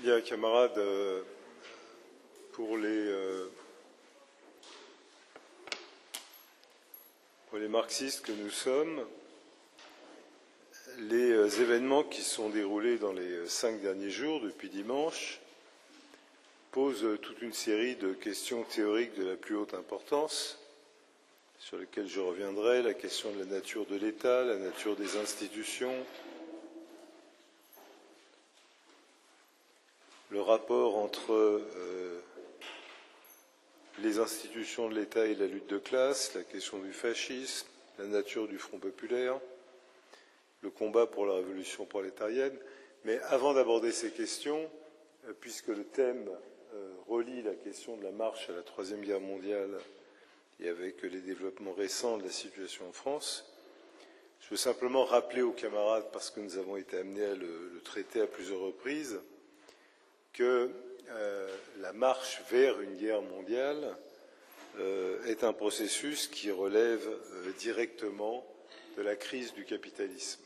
Bien, camarades, pour les marxistes que nous sommes, les événements qui se sont déroulés dans les 5 derniers jours, depuis dimanche, posent toute une série de questions théoriques de la plus haute importance, sur lesquelles je reviendrai, la question de la nature de l'État, la nature des institutions, le rapport entre les institutions de l'État et la lutte de classe, la question du fascisme, la nature du Front populaire, le combat pour la révolution prolétarienne. Mais avant d'aborder ces questions, puisque le thème relie la question de la marche à la Troisième Guerre mondiale et avec les développements récents de la situation en France, je veux simplement rappeler aux camarades, parce que nous avons été amenés à le traiter à plusieurs reprises, que la marche vers une guerre mondiale est un processus qui relève directement de la crise du capitalisme.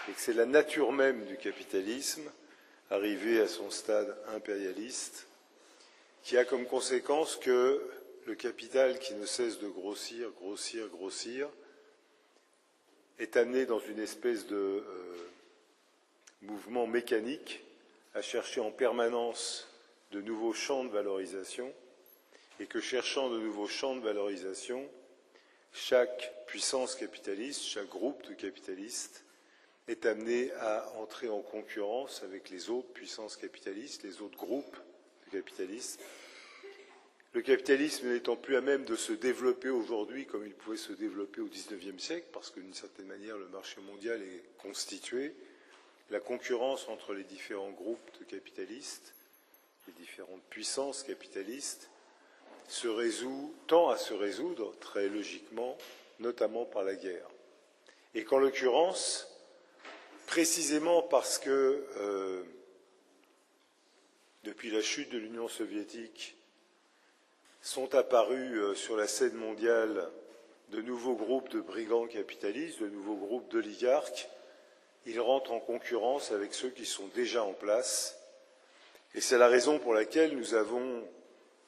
Et que c'est la nature même du capitalisme, arrivé à son stade impérialiste, qui a comme conséquence que le capital qui ne cesse de grossir, grossir, grossir, est amené dans une espèce de mouvement mécanique à chercher en permanence de nouveaux champs de valorisation, et que cherchant de nouveaux champs de valorisation, chaque puissance capitaliste, chaque groupe de capitalistes est amené à entrer en concurrence avec les autres puissances capitalistes, les autres groupes de capitalistes. Le capitalisme n'étant plus à même de se développer aujourd'hui comme il pouvait se développer au XIXe siècle, parce que d'une certaine manière le marché mondial est constitué, la concurrence entre les différents groupes de capitalistes, les différentes puissances capitalistes, tend à se résoudre très logiquement, notamment par la guerre. Et qu'en l'occurrence, précisément parce que depuis la chute de l'Union soviétique, sont apparus sur la scène mondiale de nouveaux groupes de brigands capitalistes, de nouveaux groupes d'oligarques, ils rentrent en concurrence avec ceux qui sont déjà en place. Et c'est la raison pour laquelle nous avons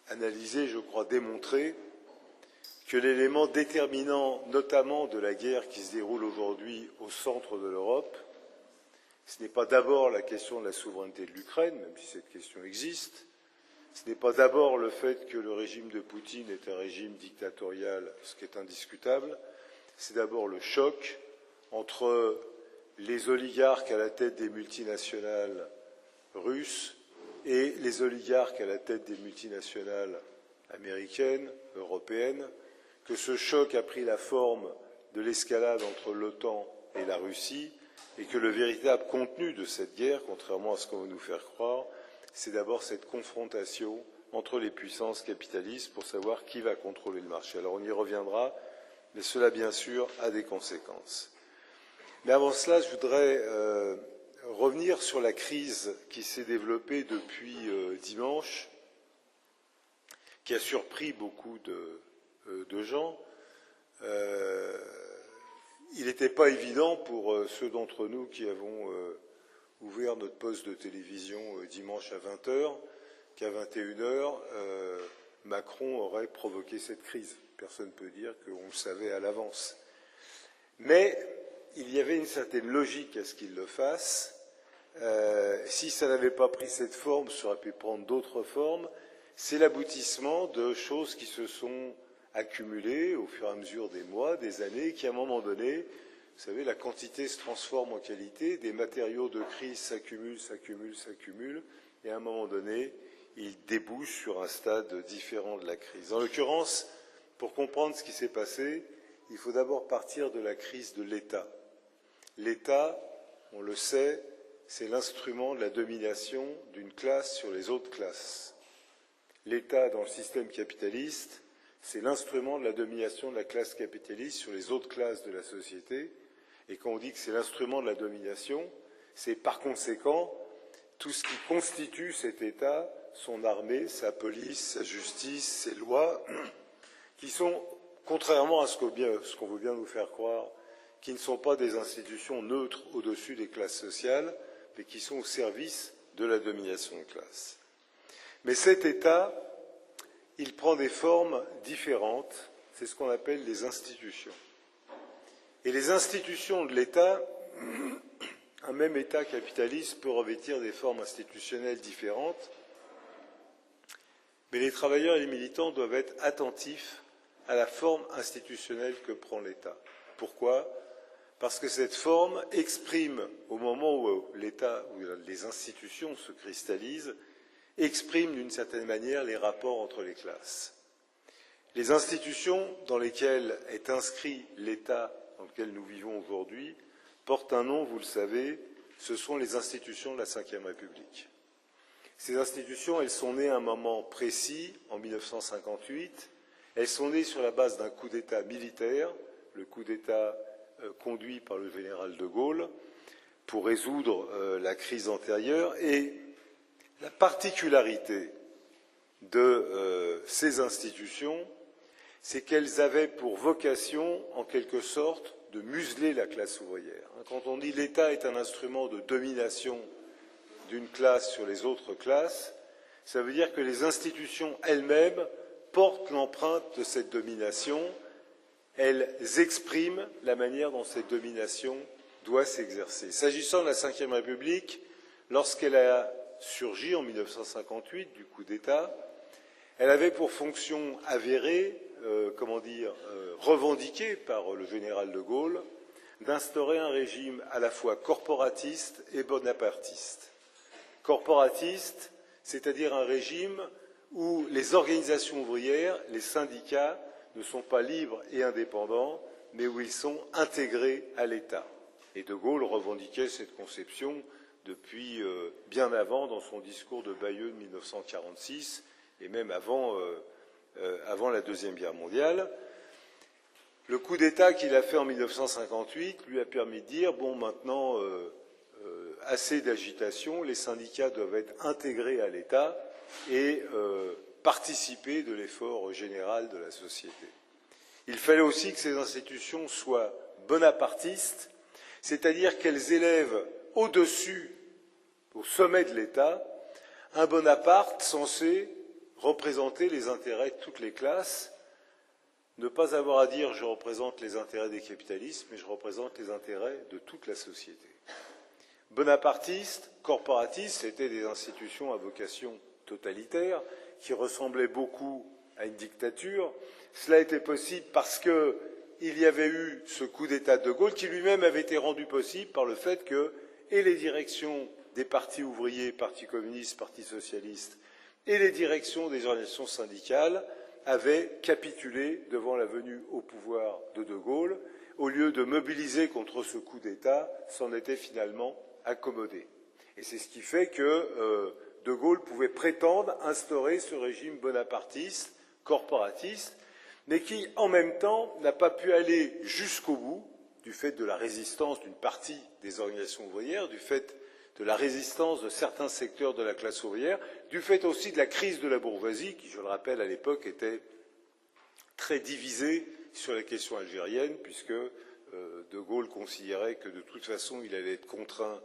analysé, je crois, démontré que l'élément déterminant, notamment de la guerre qui se déroule aujourd'hui au centre de l'Europe, ce n'est pas d'abord la question de la souveraineté de l'Ukraine, même si cette question existe, ce n'est pas d'abord le fait que le régime de Poutine est un régime dictatorial, ce qui est indiscutable, c'est d'abord le choc entre les oligarques à la tête des multinationales russes et les oligarques à la tête des multinationales américaines, européennes, que ce choc a pris la forme de l'escalade entre l'OTAN et la Russie, et que le véritable contenu de cette guerre, contrairement à ce qu'on veut nous faire croire, c'est d'abord cette confrontation entre les puissances capitalistes pour savoir qui va contrôler le marché. Alors on y reviendra, mais cela, bien sûr, a des conséquences. Mais avant cela, je voudrais revenir sur la crise qui s'est développée depuis dimanche, qui a surpris beaucoup de gens. Il n'était pas évident pour ceux d'entre nous qui avons ouvert notre poste de télévision dimanche à 20h, qu'à 21h, Macron aurait provoqué cette crise. Personne ne peut dire qu'on le savait à l'avance. Mais il y avait une certaine logique à ce qu'il le fasse. Si ça n'avait pas pris cette forme, ça aurait pu prendre d'autres formes. C'est l'aboutissement de choses qui se sont accumulées au fur et à mesure des mois, des années, qui à un moment donné, vous savez, la quantité se transforme en qualité, des matériaux de crise s'accumulent, s'accumulent, s'accumulent, et à un moment donné, ils débouchent sur un stade différent de la crise. En l'occurrence, pour comprendre ce qui s'est passé, il faut d'abord partir de la crise de l'État. L'État, on le sait, c'est l'instrument de la domination d'une classe sur les autres classes. L'État, dans le système capitaliste, c'est l'instrument de la domination de la classe capitaliste sur les autres classes de la société. Et quand on dit que c'est l'instrument de la domination, c'est par conséquent tout ce qui constitue cet État, son armée, sa police, sa justice, ses lois, qui sont, contrairement à ce qu'on veut bien nous faire croire, qui ne sont pas des institutions neutres au-dessus des classes sociales, mais qui sont au service de la domination de classe. Mais cet État, il prend des formes différentes, c'est ce qu'on appelle les institutions. Et les institutions de l'État, un même État capitaliste peut revêtir des formes institutionnelles différentes, mais les travailleurs et les militants doivent être attentifs à la forme institutionnelle que prend l'État. Pourquoi ? Parce que cette forme exprime, au moment où l'État, où les institutions se cristallisent, exprime d'une certaine manière les rapports entre les classes. Les institutions dans lesquelles est inscrit l'État dans lequel nous vivons aujourd'hui portent un nom, vous le savez, ce sont les institutions de la Ve République. Ces institutions, elles sont nées à un moment précis, en 1958. Elles sont nées sur la base d'un coup d'État militaire, le coup d'État conduit par le général de Gaulle, pour résoudre la crise antérieure. Et la particularité de ces institutions, c'est qu'elles avaient pour vocation, en quelque sorte, de museler la classe ouvrière. Quand on dit l'État est un instrument de domination d'une classe sur les autres classes, ça veut dire que les institutions elles-mêmes portent l'empreinte de cette domination, elles expriment la manière dont cette domination doit s'exercer. S'agissant de la Ve République, lorsqu'elle a surgi en 1958 du coup d'État, elle avait pour fonction avérée, revendiquée par le général de Gaulle, d'instaurer un régime à la fois corporatiste et bonapartiste. Corporatiste, c'est-à-dire un régime où les organisations ouvrières, les syndicats, ne sont pas libres et indépendants, mais où ils sont intégrés à l'État. Et de Gaulle revendiquait cette conception depuis bien avant, dans son discours de Bayeux de 1946, et même avant la Deuxième Guerre mondiale. Le coup d'État qu'il a fait en 1958 lui a permis de dire, bon, maintenant, assez d'agitation, les syndicats doivent être intégrés à l'État et participer de l'effort général de la société. Il fallait aussi que ces institutions soient bonapartistes, c'est-à-dire qu'elles élèvent au-dessus, au sommet de l'État, un Bonaparte censé représenter les intérêts de toutes les classes, ne pas avoir à dire je représente les intérêts des capitalistes, mais je représente les intérêts de toute la société. Bonapartistes, corporatistes, c'était des institutions à vocation totalitaire qui ressemblaient beaucoup à une dictature. Cela était possible parce qu'il y avait eu ce coup d'État de Gaulle qui lui-même avait été rendu possible par le fait que et les directions des partis ouvriers, Parti communiste, Parti socialiste, et les directions des organisations syndicales avaient capitulé devant la venue au pouvoir de Gaulle. Au lieu de mobiliser contre ce coup d'État, s'en était finalement accommodé. Et c'est ce qui fait que de Gaulle pouvait prétendre instaurer ce régime bonapartiste, corporatiste, mais qui, en même temps, n'a pas pu aller jusqu'au bout, du fait de la résistance d'une partie des organisations ouvrières, du fait de la résistance de certains secteurs de la classe ouvrière, du fait aussi de la crise de la bourgeoisie, qui, je le rappelle, à l'époque était très divisée sur la question algérienne, puisque de Gaulle considérait que de toute façon il allait être contraint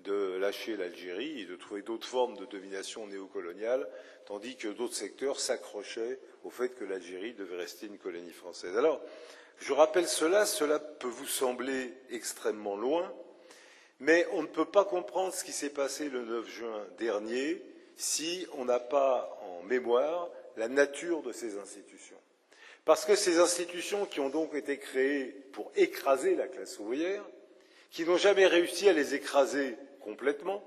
de lâcher l'Algérie et de trouver d'autres formes de domination néocoloniale, tandis que d'autres secteurs s'accrochaient au fait que l'Algérie devait rester une colonie française. Alors, je rappelle cela peut vous sembler extrêmement loin, mais on ne peut pas comprendre ce qui s'est passé le 9 juin dernier si on n'a pas en mémoire la nature de ces institutions. Parce que ces institutions qui ont donc été créées pour écraser la classe ouvrière, qui n'ont jamais réussi à les écraser complètement,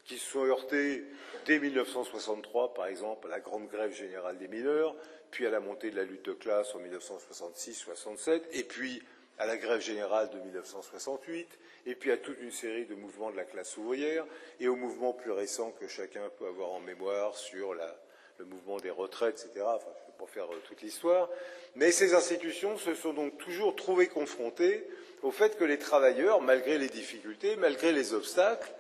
qui se sont heurtés dès 1963, par exemple, à la grande grève générale des mineurs, puis à la montée de la lutte de classe en 1966-67, et puis à la grève générale de 1968, et puis à toute une série de mouvements de la classe ouvrière, et aux mouvements plus récents que chacun peut avoir en mémoire sur le mouvement des retraites, etc. Enfin, je ne vais pas faire toute l'histoire. Mais ces institutions se sont donc toujours trouvées confrontées au fait que les travailleurs, malgré les difficultés, malgré les obstacles,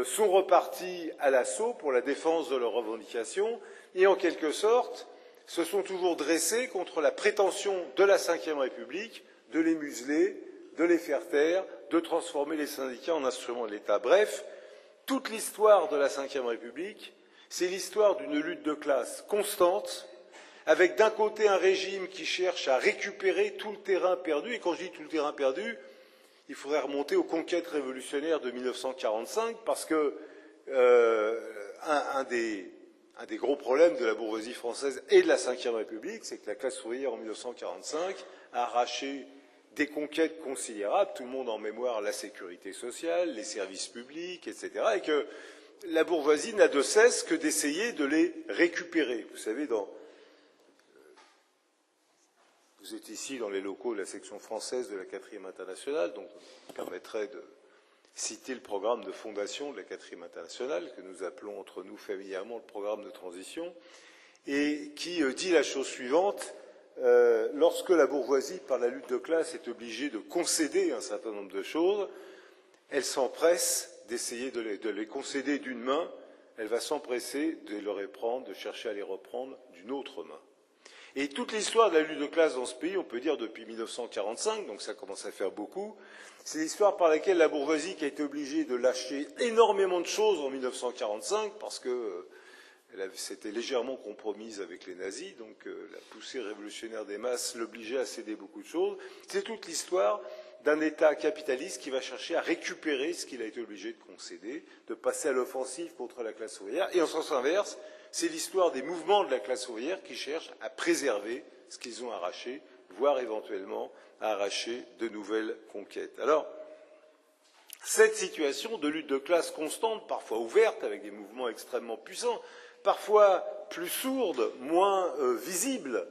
sont repartis à l'assaut pour la défense de leurs revendications et, en quelque sorte, se sont toujours dressés contre la prétention de la Ve République de les museler, de les faire taire, de transformer les syndicats en instruments de l'État. Bref, toute l'histoire de la Ve République, c'est l'histoire d'une lutte de classe constante, avec d'un côté un régime qui cherche à récupérer tout le terrain perdu, et quand je dis tout le terrain perdu, il faudrait remonter aux conquêtes révolutionnaires de 1945, parce que un des gros problèmes de la bourgeoisie française et de la Ve République, c'est que la classe ouvrière en 1945 a arraché des conquêtes considérables, tout le monde en mémoire la sécurité sociale, les services publics, etc., et que la bourgeoisie n'a de cesse que d'essayer de les récupérer. Vous savez, vous êtes ici dans les locaux de la section française de la 4e internationale, donc ça permettrait de citer le programme de fondation de la 4e internationale, que nous appelons entre nous familièrement le programme de transition, et qui dit la chose suivante: lorsque la bourgeoisie, par la lutte de classe, est obligée de concéder un certain nombre de choses, elle s'empresse d'essayer de les concéder d'une main, elle va s'empresser de les reprendre, de chercher à les reprendre d'une autre main. Et toute l'histoire de la lutte de classe dans ce pays, on peut dire depuis 1945, donc ça commence à faire beaucoup, c'est l'histoire par laquelle la bourgeoisie qui a été obligée de lâcher énormément de choses en 1945, parce que elle s'était légèrement compromise avec les nazis, donc la poussée révolutionnaire des masses l'obligeait à céder beaucoup de choses. C'est toute l'histoire d'un État capitaliste qui va chercher à récupérer ce qu'il a été obligé de concéder, de passer à l'offensive contre la classe ouvrière. Et en sens inverse, c'est l'histoire des mouvements de la classe ouvrière qui cherchent à préserver ce qu'ils ont arraché, voire éventuellement à arracher de nouvelles conquêtes. Alors, cette situation de lutte de classe constante, parfois ouverte, avec des mouvements extrêmement puissants, parfois plus sourde, moins visible,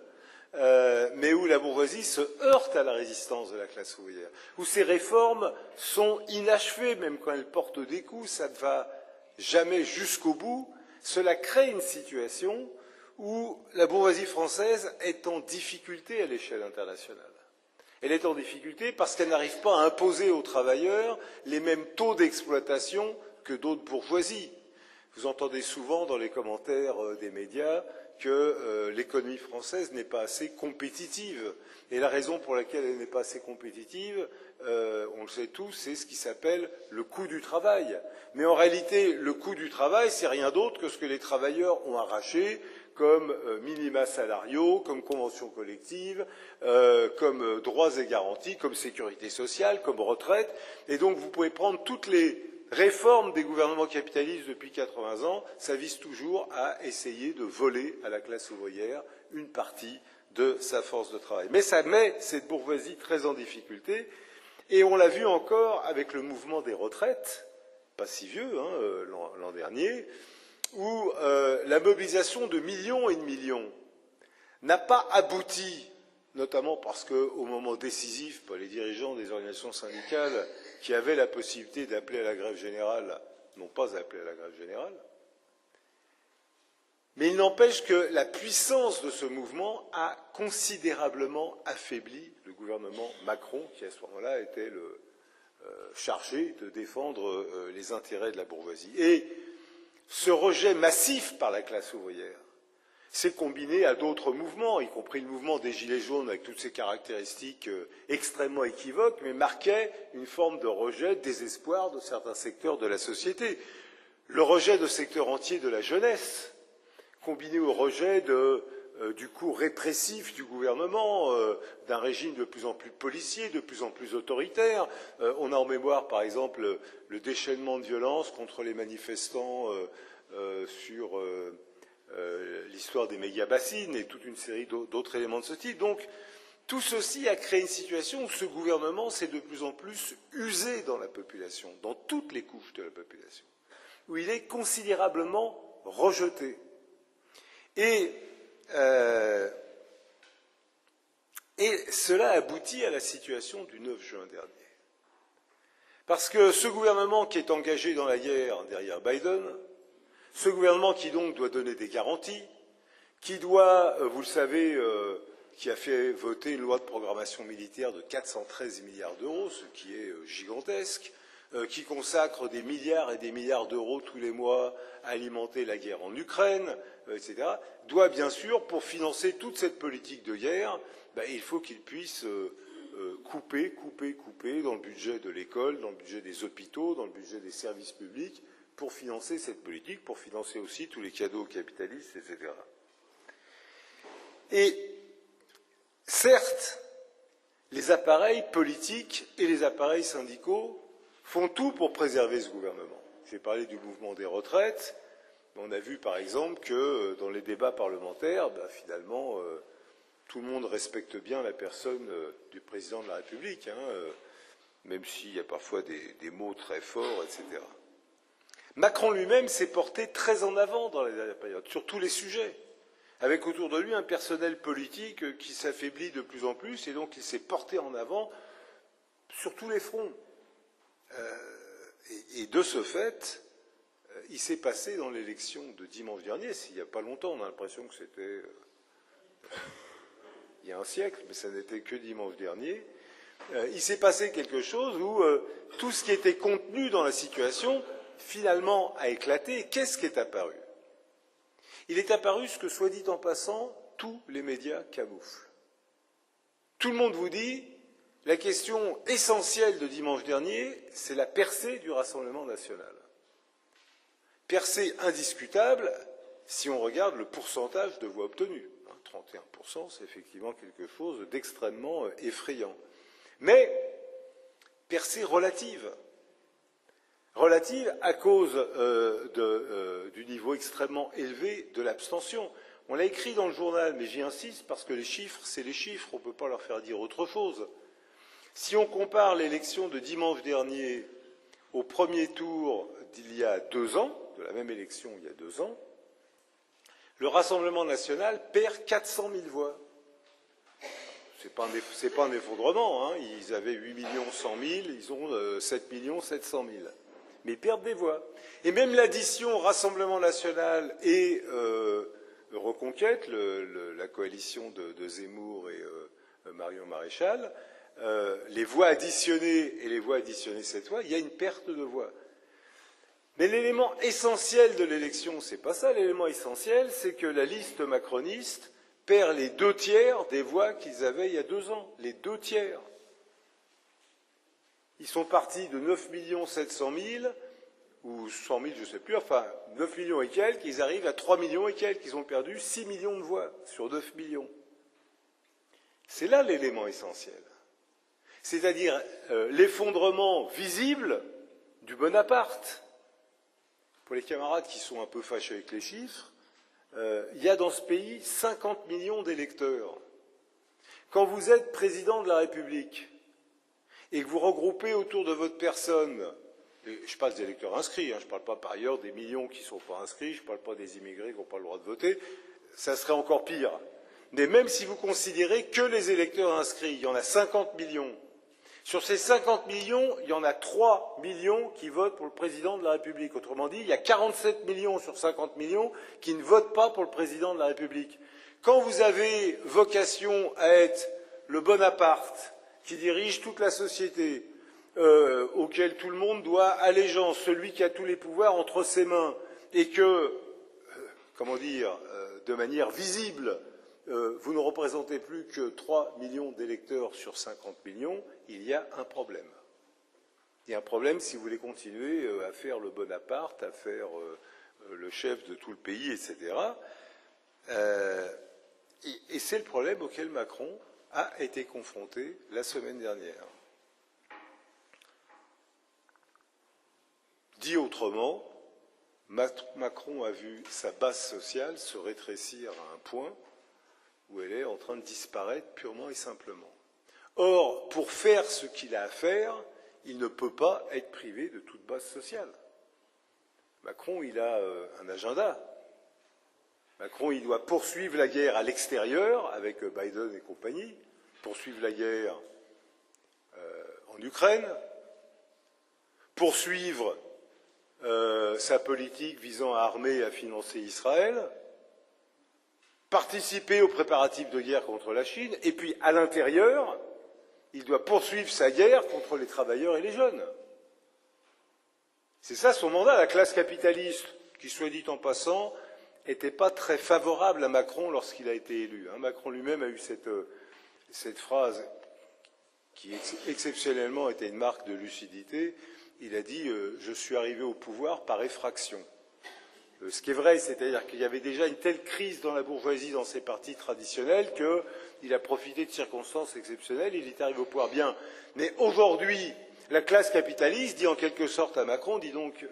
mais où la bourgeoisie se heurte à la résistance de la classe ouvrière, où ces réformes sont inachevées, même quand elles portent des coups, ça ne va jamais jusqu'au bout. Cela crée une situation où la bourgeoisie française est en difficulté à l'échelle internationale. Elle est en difficulté parce qu'elle n'arrive pas à imposer aux travailleurs les mêmes taux d'exploitation que d'autres bourgeoisies. Vous entendez souvent dans les commentaires des médias que l'économie française n'est pas assez compétitive. Et la raison pour laquelle elle n'est pas assez compétitive, on le sait tous, c'est ce qui s'appelle le coût du travail. Mais en réalité, le coût du travail, c'est rien d'autre que ce que les travailleurs ont arraché comme minima salariaux, comme conventions collectives, comme droits et garanties, comme sécurité sociale, comme retraite. Et donc vous pouvez prendre toutes les réformes des gouvernements capitalistes depuis 80 ans, ça vise toujours à essayer de voler à la classe ouvrière une partie de sa force de travail. Mais ça met cette bourgeoisie très en difficulté, et on l'a vu encore avec le mouvement des retraites, pas si vieux, l'an dernier, où la mobilisation de millions et de millions n'a pas abouti, notamment parce qu'au moment décisif, les dirigeants des organisations syndicales qui avaient la possibilité d'appeler à la grève générale n'ont pas appelé à la grève générale. Mais il n'empêche que la puissance de ce mouvement a considérablement affaibli le gouvernement Macron, qui à ce moment-là était chargé de défendre les intérêts de la bourgeoisie. Et ce rejet massif par la classe ouvrière s'est combiné à d'autres mouvements, y compris le mouvement des Gilets jaunes avec toutes ses caractéristiques extrêmement équivoques, mais marquait une forme de rejet, de désespoir de certains secteurs de la société. Le rejet de secteurs entiers de la jeunesse, combiné au rejet du coup répressif du gouvernement, d'un régime de plus en plus policier, de plus en plus autoritaire. On a en mémoire, par exemple, le déchaînement de violence contre les manifestants sur l'histoire des méga-bassines et toute une série d'autres éléments de ce type. Donc, tout ceci a créé une situation où ce gouvernement s'est de plus en plus usé dans la population, dans toutes les couches de la population, où il est considérablement rejeté. Et cela aboutit à la situation du 9 juin dernier. Parce que ce gouvernement qui est engagé dans la guerre derrière Biden, ce gouvernement qui donc doit donner des garanties, qui doit, vous le savez, qui a fait voter une loi de programmation militaire de 413 milliards d'euros, ce qui est gigantesque, qui consacre des milliards et des milliards d'euros tous les mois à alimenter la guerre en Ukraine, etc., doit bien sûr, pour financer toute cette politique de guerre, il faut qu'il puisse couper dans le budget de l'école, dans le budget des hôpitaux, dans le budget des services publics, pour financer cette politique, pour financer aussi tous les cadeaux capitalistes, etc. Et certes, les appareils politiques et les appareils syndicaux font tout pour préserver ce gouvernement. J'ai parlé du mouvement des retraites. On a vu par exemple que dans les débats parlementaires, finalement, tout le monde respecte bien la personne du président de la République, même s'il y a parfois des mots très forts, etc. Macron lui-même s'est porté très en avant dans la dernière période, sur tous les sujets, avec autour de lui un personnel politique qui s'affaiblit de plus en plus, et donc il s'est porté en avant sur tous les fronts. Et de ce fait, il s'est passé dans l'élection de dimanche dernier, il n'y a pas longtemps, on a l'impression que c'était il y a un siècle, mais ça n'était que dimanche dernier, il s'est passé quelque chose où tout ce qui était contenu dans la situation, finalement, a éclaté. Qu'est-ce qui est apparu? Il est apparu ce que, soit dit en passant, tous les médias camouflent. Tout le monde vous dit, la question essentielle de dimanche dernier, c'est la percée du Rassemblement national. Percée indiscutable si on regarde le pourcentage de voix obtenues. 31%, c'est effectivement quelque chose d'extrêmement effrayant. Mais percée relative. Relative à cause du niveau extrêmement élevé de l'abstention. On l'a écrit dans le journal, mais j'y insiste parce que les chiffres, c'est les chiffres, on ne peut pas leur faire dire autre chose. Si on compare l'élection de dimanche dernier au premier tour d'il y a 2 ans, de la même élection il y a 2 ans, le Rassemblement national perd 400 000 voix. C'est pas un effondrement, ils avaient 8 100 000, ils ont 7 700 000. Mais ils perdent des voix. Et même l'addition Rassemblement national et Reconquête, la coalition de Zemmour et Marion Maréchal, les voix additionnées et les voix additionnées cette fois, il y a une perte de voix. Mais l'élément essentiel de l'élection, c'est pas ça. L'élément essentiel, c'est que la liste macroniste perd les 2/3 des voix qu'ils avaient il y a 2 ans. Les 2/3. Ils sont partis de 9 700 000, ou 100 000, je ne sais plus, enfin 9 millions et quelques, ils arrivent à 3 millions et quelques. Ils ont perdu 6 millions de voix sur 9 millions. C'est là l'élément essentiel. C'est-à-dire l'effondrement visible du Bonaparte. Pour les camarades qui sont un peu fâchés avec les chiffres, il y a dans ce pays 50 millions d'électeurs. Quand vous êtes président de la République et que vous regroupez autour de votre personne, et je parle des électeurs inscrits, je ne parle pas par ailleurs des millions qui ne sont pas inscrits, je ne parle pas des immigrés qui n'ont pas le droit de voter, ça serait encore pire. Mais même si vous considérez que les électeurs inscrits, il y en a 50 millions. Sur ces 50 millions, il y en a 3 millions qui votent pour le président de la République. Autrement dit, il y a 47 millions sur 50 millions qui ne votent pas pour le président de la République. Quand vous avez vocation à être le Bonaparte qui dirige toute la société, auquel tout le monde doit allégeance, celui qui a tous les pouvoirs entre ses mains, et que, de manière visible, vous ne représentez plus que 3 millions d'électeurs sur 50 millions, il y a un problème. Il y a un problème si vous voulez continuer à faire le Bonaparte, à faire le chef de tout le pays, etc. Et c'est le problème auquel Macron a été confronté la semaine dernière. Dit autrement, Macron a vu sa base sociale se rétrécir à un point où elle est en train de disparaître purement et simplement. Or, pour faire ce qu'il a à faire, il ne peut pas être privé de toute base sociale. Macron, il a un agenda. Macron, il doit poursuivre la guerre à l'extérieur, avec Biden et compagnie, poursuivre la guerre en Ukraine, poursuivre sa politique visant à armer et à financer Israël, participer aux préparatifs de guerre contre la Chine, et puis à l'intérieur, il doit poursuivre sa guerre contre les travailleurs et les jeunes. C'est ça son mandat. La classe capitaliste, qui, soit dit en passant, n'était pas très favorable à Macron lorsqu'il a été élu. Macron lui-même a eu cette phrase qui exceptionnellement était une marque de lucidité. il a dit je suis arrivé au pouvoir par effraction. Ce qui est vrai, c'est-à-dire qu'il y avait déjà une telle crise dans la bourgeoisie, dans ses partis traditionnels, qu'il a profité de circonstances exceptionnelles, il est arrivé au pouvoir. Bien, mais aujourd'hui, la classe capitaliste dit en quelque sorte à Macron, dis donc,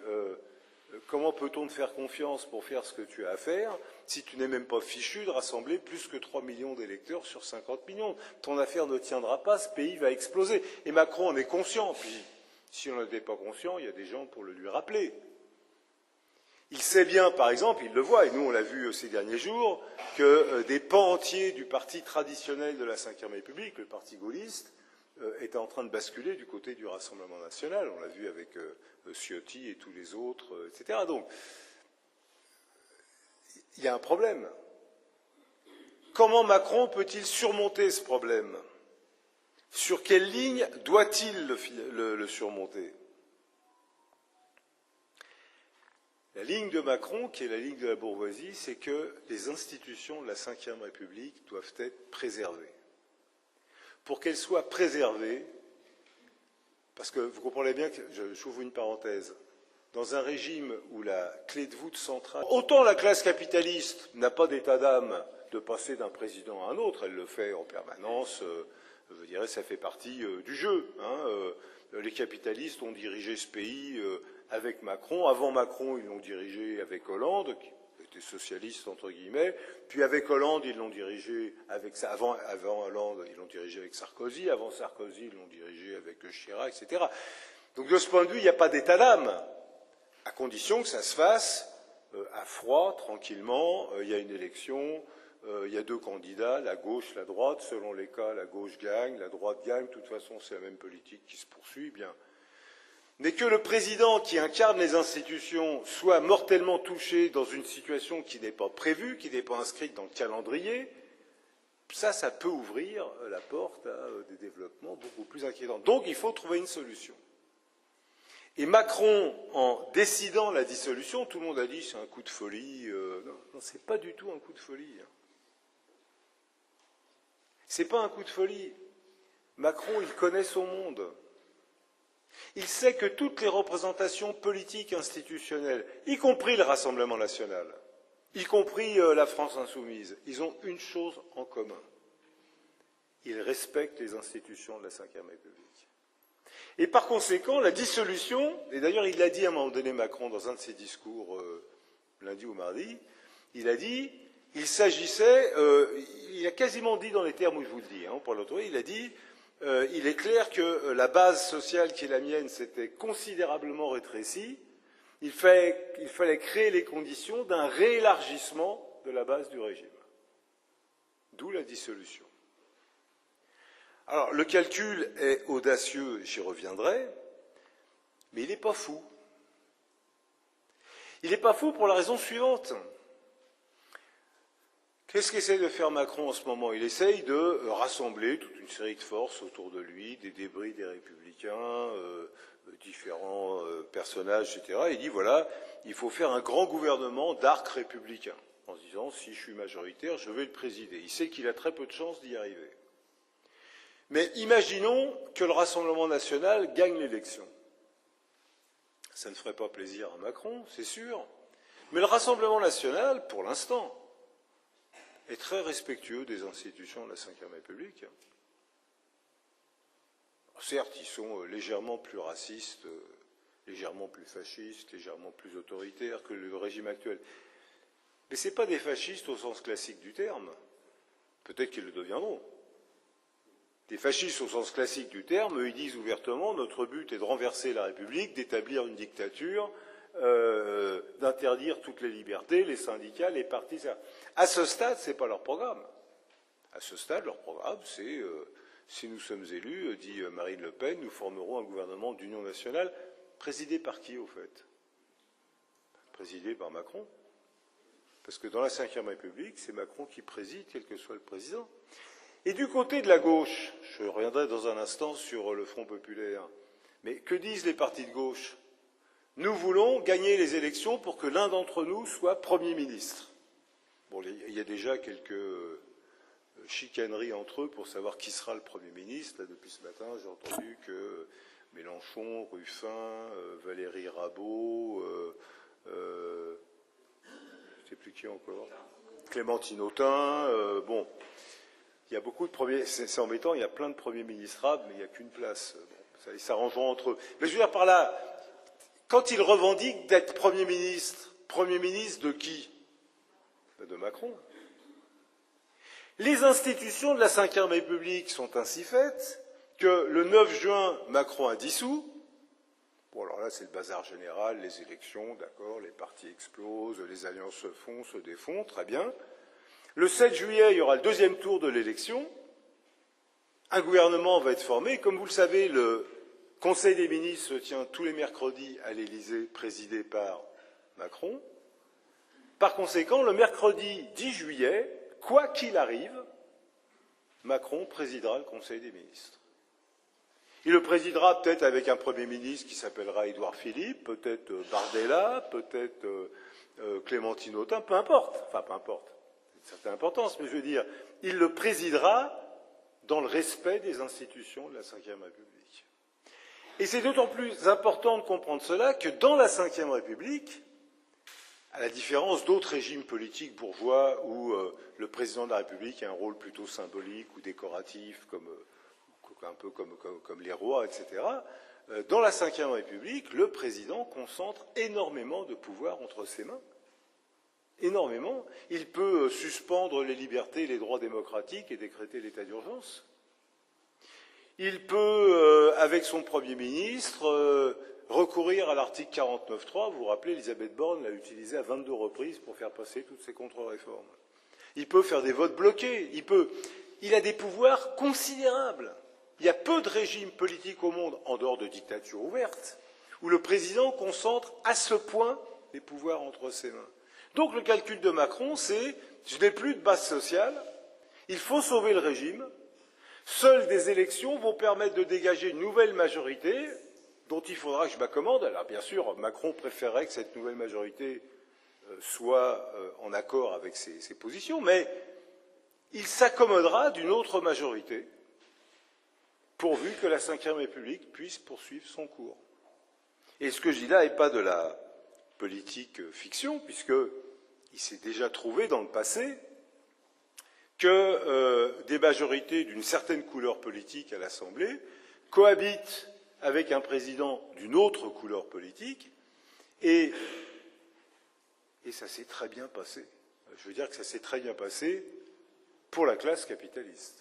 comment peut-on te faire confiance pour faire ce que tu as à faire si tu n'es même pas fichu de rassembler plus que 3 millions d'électeurs sur 50 millions? Ton affaire ne tiendra pas, ce pays va exploser. Et Macron en est conscient, puis si on n'était pas conscient, il y a des gens pour le lui rappeler. Il sait bien, par exemple, il le voit, et nous on l'a vu ces derniers jours, que des pans entiers du parti traditionnel de la Ve République, le parti gaulliste, était en train de basculer du côté du Rassemblement national. On l'a vu avec Ciotti et tous les autres, etc. Donc, il y a un problème. Comment Macron peut-il surmonter ce problème? Sur quelle ligne doit-il le surmonter? La ligne de Macron, qui est la ligne de la bourgeoisie, c'est que les institutions de la Ve République doivent être préservées. Pour qu'elles soient préservées, parce que vous comprenez bien que, j'ouvre une parenthèse, dans un régime où la clé de voûte centrale, autant la classe capitaliste n'a pas d'état d'âme de passer d'un président à un autre, elle le fait en permanence, je dirais ça fait partie du jeu. Les capitalistes ont dirigé ce pays avec Macron. Avant Macron, ils l'ont dirigé avec Hollande, qui était socialiste entre guillemets. Puis avec Hollande, ils l'ont dirigé avec avant Hollande, ils l'ont dirigé avec Sarkozy. Avant Sarkozy, ils l'ont dirigé avec Chirac, etc. Donc de ce point de vue, il n'y a pas d'état d'âme, à condition que ça se fasse à froid, tranquillement. Il y a une élection. Il y a deux candidats, la gauche, la droite. Selon les cas, la gauche gagne, la droite gagne. De toute façon, c'est la même politique qui se poursuit. Bien. Mais que le président qui incarne les institutions soit mortellement touché dans une situation qui n'est pas prévue, qui n'est pas inscrite dans le calendrier, ça peut ouvrir la porte à des développements beaucoup plus inquiétants. Donc il faut trouver une solution. Et Macron, en décidant la dissolution, tout le monde a dit c'est un coup de folie. Non, c'est pas du tout un coup de folie. C'est pas un coup de folie. Macron, il connaît son monde. Il sait que toutes les représentations politiques institutionnelles, y compris le Rassemblement national, y compris la France insoumise, ils ont une chose en commun. Ils respectent les institutions de la Ve République. Et par conséquent, la dissolution, et d'ailleurs il l'a dit à un moment donné Macron dans un de ses discours lundi ou mardi, il a dit, il s'agissait, il a quasiment dit dans les termes où je vous le dis, pour l'autorité, il a dit, il est clair que la base sociale qui est la mienne s'était considérablement rétrécie. Il fallait créer les conditions d'un réélargissement de la base du régime. D'où la dissolution. Alors, le calcul est audacieux, j'y reviendrai, mais il n'est pas fou. Il n'est pas fou pour la raison suivante. Qu'est-ce qu'essaie de faire Macron en ce moment? Il essaye de rassembler toute une série de forces autour de lui, des débris des Républicains, différents personnages, etc. Il dit, voilà, il faut faire un grand gouvernement d'arc républicain, en se disant, si je suis majoritaire, je vais le présider. Il sait qu'il a très peu de chances d'y arriver. Mais imaginons que le Rassemblement national gagne l'élection. Ça ne ferait pas plaisir à Macron, c'est sûr. Mais le Rassemblement national, pour l'instant, est très respectueux des institutions de la Ve République. Certes, ils sont légèrement plus racistes, légèrement plus fascistes, légèrement plus autoritaires que le régime actuel. Mais ce n'est pas des fascistes au sens classique du terme. Peut-être qu'ils le deviendront. Des fascistes au sens classique du terme, eux, ils disent ouvertement, notre but est de renverser la République, d'établir une dictature, d'interdire toutes les libertés, les syndicats, les partis. À ce stade, ce n'est pas leur programme. À ce stade, leur programme, c'est si nous sommes élus, dit Marine Le Pen, nous formerons un gouvernement d'union nationale, présidé par qui, au fait? Présidé par Macron. Parce que dans la Ve République, c'est Macron qui préside, quel que soit le président. Et du côté de la gauche, je reviendrai dans un instant sur le Front populaire, mais que disent les partis de gauche? Nous voulons gagner les élections pour que l'un d'entre nous soit Premier ministre. Bon, il y a déjà quelques chicaneries entre eux pour savoir qui sera le Premier ministre. Là, depuis ce matin, j'ai entendu que Mélenchon, Ruffin, Valérie Rabault, je ne sais plus qui encore, Clémentine Autain, bon, il y a beaucoup de premiers, c'est embêtant, il y a plein de premiers ministrables, mais il n'y a qu'une place. Bon, ils s'arrangeront entre eux. Mais je veux dire par là, quand ils revendiquent d'être Premier ministre de qui? De Macron. Les institutions de la Ve République sont ainsi faites que le 9 juin, Macron a dissous. Bon, alors là, c'est le bazar général, les élections, d'accord, les partis explosent, les alliances se font, se défont, très bien. Le 7 juillet, il y aura le deuxième tour de l'élection. Un gouvernement va être formé. Comme vous le savez, le Conseil des ministres se tient tous les mercredis à l'Élysée, présidé par Macron. Par conséquent, le mercredi 10 juillet, quoi qu'il arrive, Macron présidera le Conseil des ministres. Il le présidera peut-être avec un Premier ministre qui s'appellera Édouard Philippe, peut-être Bardella, peut-être Clémentine Autain, peu importe. Enfin, peu importe. C'est une certaine importance, mais je veux dire, il le présidera dans le respect des institutions de la Ve République. Et c'est d'autant plus important de comprendre cela que dans la Ve République, à la différence d'autres régimes politiques bourgeois où le président de la République a un rôle plutôt symbolique ou décoratif, un peu comme les rois, etc., dans la Ve République, le président concentre énormément de pouvoir entre ses mains. Énormément. Il peut suspendre les libertés et les droits démocratiques et décréter l'état d'urgence. Il peut, avec son Premier ministre, recourir à l'article 49.3. Vous vous rappelez, Elisabeth Borne l'a utilisé à 22 reprises pour faire passer toutes ses contre-réformes. Il peut faire des votes bloqués. Il a des pouvoirs considérables. Il y a peu de régimes politiques au monde, en dehors de dictatures ouvertes, où le président concentre à ce point les pouvoirs entre ses mains. Donc le calcul de Macron, c'est « je n'ai plus de base sociale, il faut sauver le régime, seules des élections vont permettre de dégager une nouvelle majorité dont il faudra que je m'accommode ». Alors bien sûr, Macron préférerait que cette nouvelle majorité soit en accord avec ses positions, mais il s'accommodera d'une autre majorité pourvu que la Ve République puisse poursuivre son cours. Et ce que je dis là n'est pas de la politique fiction, puisqu'il s'est déjà trouvé dans le passé que des majorités d'une certaine couleur politique à l'Assemblée cohabitent avec un président d'une autre couleur politique, et ça s'est très bien passé. Je veux dire que ça s'est très bien passé pour la classe capitaliste.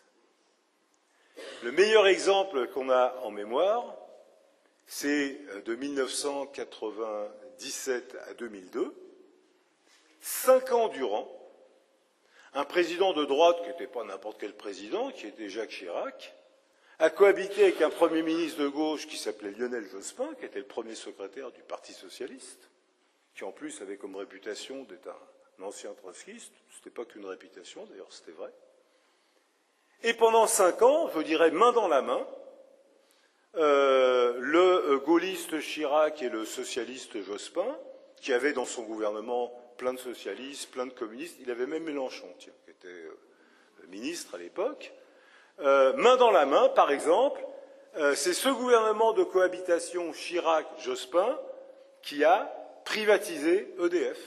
Le meilleur exemple qu'on a en mémoire, c'est de 1997 à 2002, 5 ans durant, un président de droite, qui n'était pas n'importe quel président, qui était Jacques Chirac, a cohabité avec un Premier ministre de gauche qui s'appelait Lionel Jospin, qui était le premier secrétaire du Parti socialiste, qui en plus avait comme réputation d'être un ancien trotskiste. Ce n'était pas qu'une réputation, d'ailleurs c'était vrai. Et pendant 5 ans, je dirais main dans la main, le gaulliste Chirac et le socialiste Jospin, qui avait dans son gouvernement plein de socialistes, plein de communistes, il avait même Mélenchon, qui était ministre à l'époque, main dans la main, par exemple, c'est ce gouvernement de cohabitation Chirac-Jospin qui a privatisé EDF.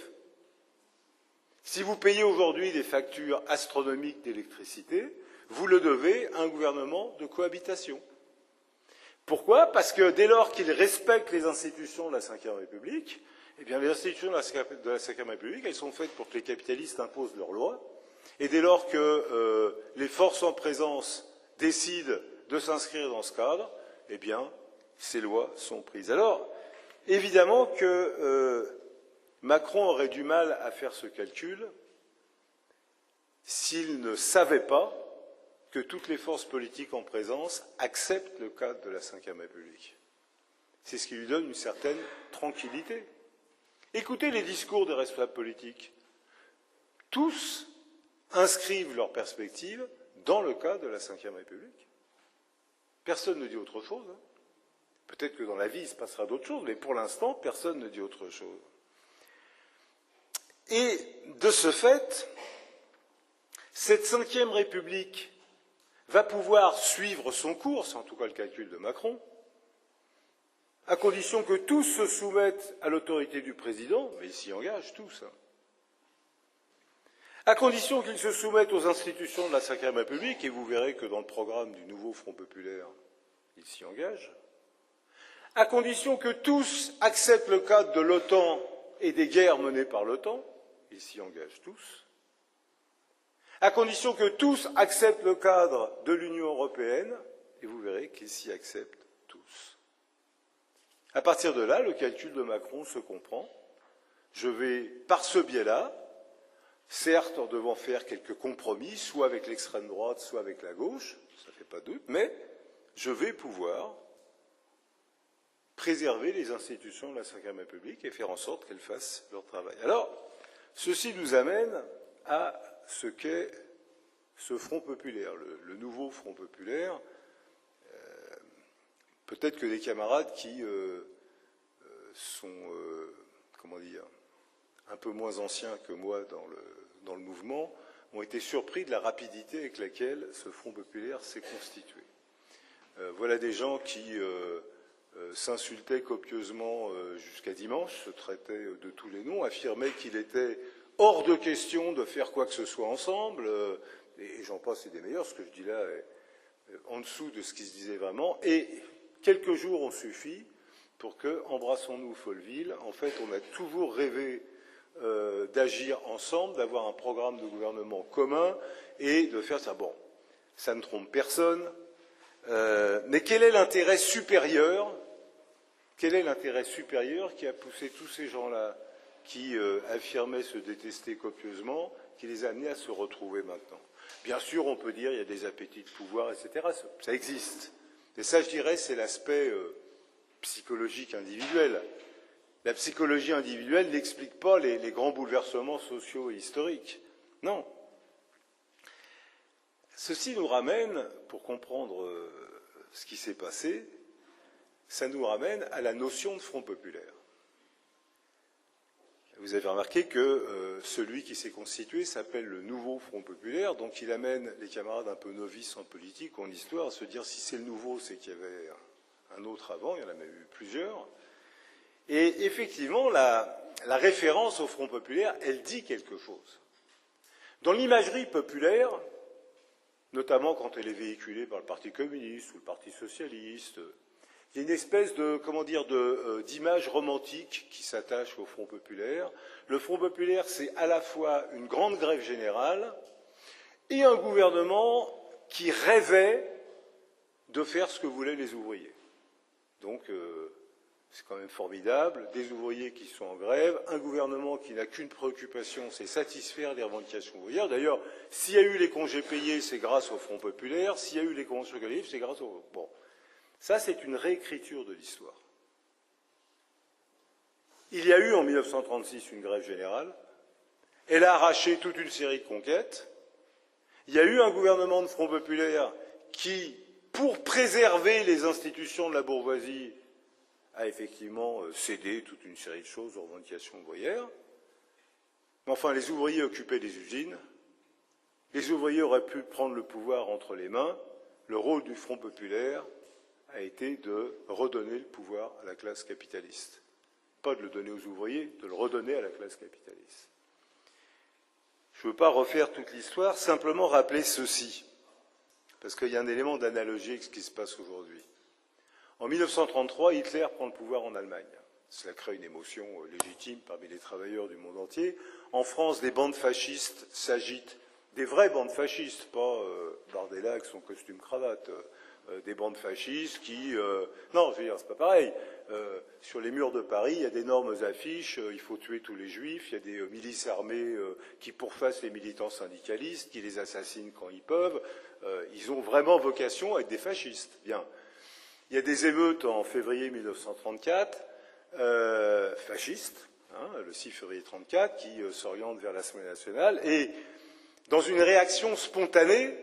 Si vous payez aujourd'hui des factures astronomiques d'électricité, vous le devez à un gouvernement de cohabitation. Pourquoi? Parce que dès lors qu'il respecte les institutions de la Ve République, eh bien les institutions de la Ve République, elles sont faites pour que les capitalistes imposent leurs lois, et dès lors que les forces en présence décident de s'inscrire dans ce cadre, eh bien ces lois sont prises. Alors, évidemment que Macron aurait du mal à faire ce calcul s'il ne savait pas que toutes les forces politiques en présence acceptent le cadre de la Ve République. C'est ce qui lui donne une certaine tranquillité. Écoutez les discours des responsables politiques. Tous inscrivent leurs perspectives dans le cadre de la Ve République. Personne ne dit autre chose. Peut-être que dans la vie, il se passera d'autres choses, mais pour l'instant, personne ne dit autre chose. Et de ce fait, cette Ve République va pouvoir suivre son cours, c'est en tout cas le calcul de Macron, à condition que tous se soumettent à l'autorité du président, mais ils s'y engagent tous, hein, à condition qu'ils se soumettent aux institutions de la Ve République, et vous verrez que dans le programme du nouveau Front populaire, ils s'y engagent, à condition que tous acceptent le cadre de l'OTAN et des guerres menées par l'OTAN, ils s'y engagent tous, à condition que tous acceptent le cadre de l'Union européenne, et vous verrez qu'ils s'y acceptent tous. À partir de là, le calcul de Macron se comprend. Je vais, par ce biais-là, certes en devant faire quelques compromis, soit avec l'extrême droite, soit avec la gauche, ça ne fait pas de doute, mais je vais pouvoir préserver les institutions de la Ve République et faire en sorte qu'elles fassent leur travail. Alors, ceci nous amène à ce qu'est ce Front populaire, le nouveau Front populaire. Peut-être que des camarades qui sont, comment dire, un peu moins anciens que moi dans le mouvement, ont été surpris de la rapidité avec laquelle ce Front populaire s'est constitué. Voilà des gens qui s'insultaient copieusement jusqu'à dimanche, se traitaient de tous les noms, affirmaient qu'il était hors de question de faire quoi que ce soit ensemble, et j'en passe et des meilleurs, ce que je dis là est en dessous de ce qui se disait vraiment, et quelques jours ont suffi pour que, embrassons-nous Folleville, en fait on a toujours rêvé d'agir ensemble, d'avoir un programme de gouvernement commun et de faire ça. Bon, ça ne trompe personne, mais quel est l'intérêt supérieur qui a poussé tous ces gens-là qui affirmaient se détester copieusement, qui les a amenés à se retrouver maintenant? Bien sûr, on peut dire qu'il y a des appétits de pouvoir, etc. Ça existe. Et ça, je dirais, c'est l'aspect psychologique individuel. La psychologie individuelle n'explique pas les grands bouleversements sociaux et historiques. Non. Ceci nous ramène, pour comprendre ce qui s'est passé, ça nous ramène à la notion de Front populaire. Vous avez remarqué que celui qui s'est constitué s'appelle le nouveau Front populaire, donc il amène les camarades un peu novices en politique ou en histoire à se dire si c'est le nouveau, c'est qu'il y avait un autre avant, il y en a même eu plusieurs. Et effectivement, la référence au Front populaire, elle dit quelque chose. Dans l'imagerie populaire, notamment quand elle est véhiculée par le Parti communiste ou le Parti socialiste, il y a une espèce de, d'image romantique qui s'attache au Front populaire. Le Front populaire, c'est à la fois une grande grève générale et un gouvernement qui rêvait de faire ce que voulaient les ouvriers. Donc, c'est quand même formidable, des ouvriers qui sont en grève, un gouvernement qui n'a qu'une préoccupation, c'est satisfaire les revendications ouvrières. D'ailleurs, s'il y a eu les congés payés, c'est grâce au Front populaire, s'il y a eu les conventions collectives, c'est grâce au... Bon. Ça, c'est une réécriture de l'histoire. Il y a eu en 1936 une grève générale. Elle a arraché toute une série de conquêtes. Il y a eu un gouvernement de Front populaire qui, pour préserver les institutions de la bourgeoisie, a effectivement cédé toute une série de choses aux revendications ouvrières. Mais enfin, les ouvriers occupaient des usines. Les ouvriers auraient pu prendre le pouvoir entre les mains. Le rôle du Front populaire a été de redonner le pouvoir à la classe capitaliste. Pas de le donner aux ouvriers, de le redonner à la classe capitaliste. Je ne veux pas refaire toute l'histoire, simplement rappeler ceci, parce qu'il y a un élément d'analogie avec ce qui se passe aujourd'hui. En 1933, Hitler prend le pouvoir en Allemagne. Cela crée une émotion légitime parmi les travailleurs du monde entier. En France, des bandes fascistes s'agitent, des vraies bandes fascistes, pas Bardella avec son costume cravate, des bandes fascistes qui... non, je veux dire, c'est pas pareil. Sur les murs de Paris, il y a d'énormes affiches, il faut tuer tous les juifs, il y a des milices armées qui pourchassent les militants syndicalistes, qui les assassinent quand ils peuvent. Ils ont vraiment vocation à être des fascistes. Bien. Il y a des émeutes en février 1934, fascistes, hein, le 6 février 1934, qui s'orientent vers l'Assemblée nationale, et dans une réaction spontanée,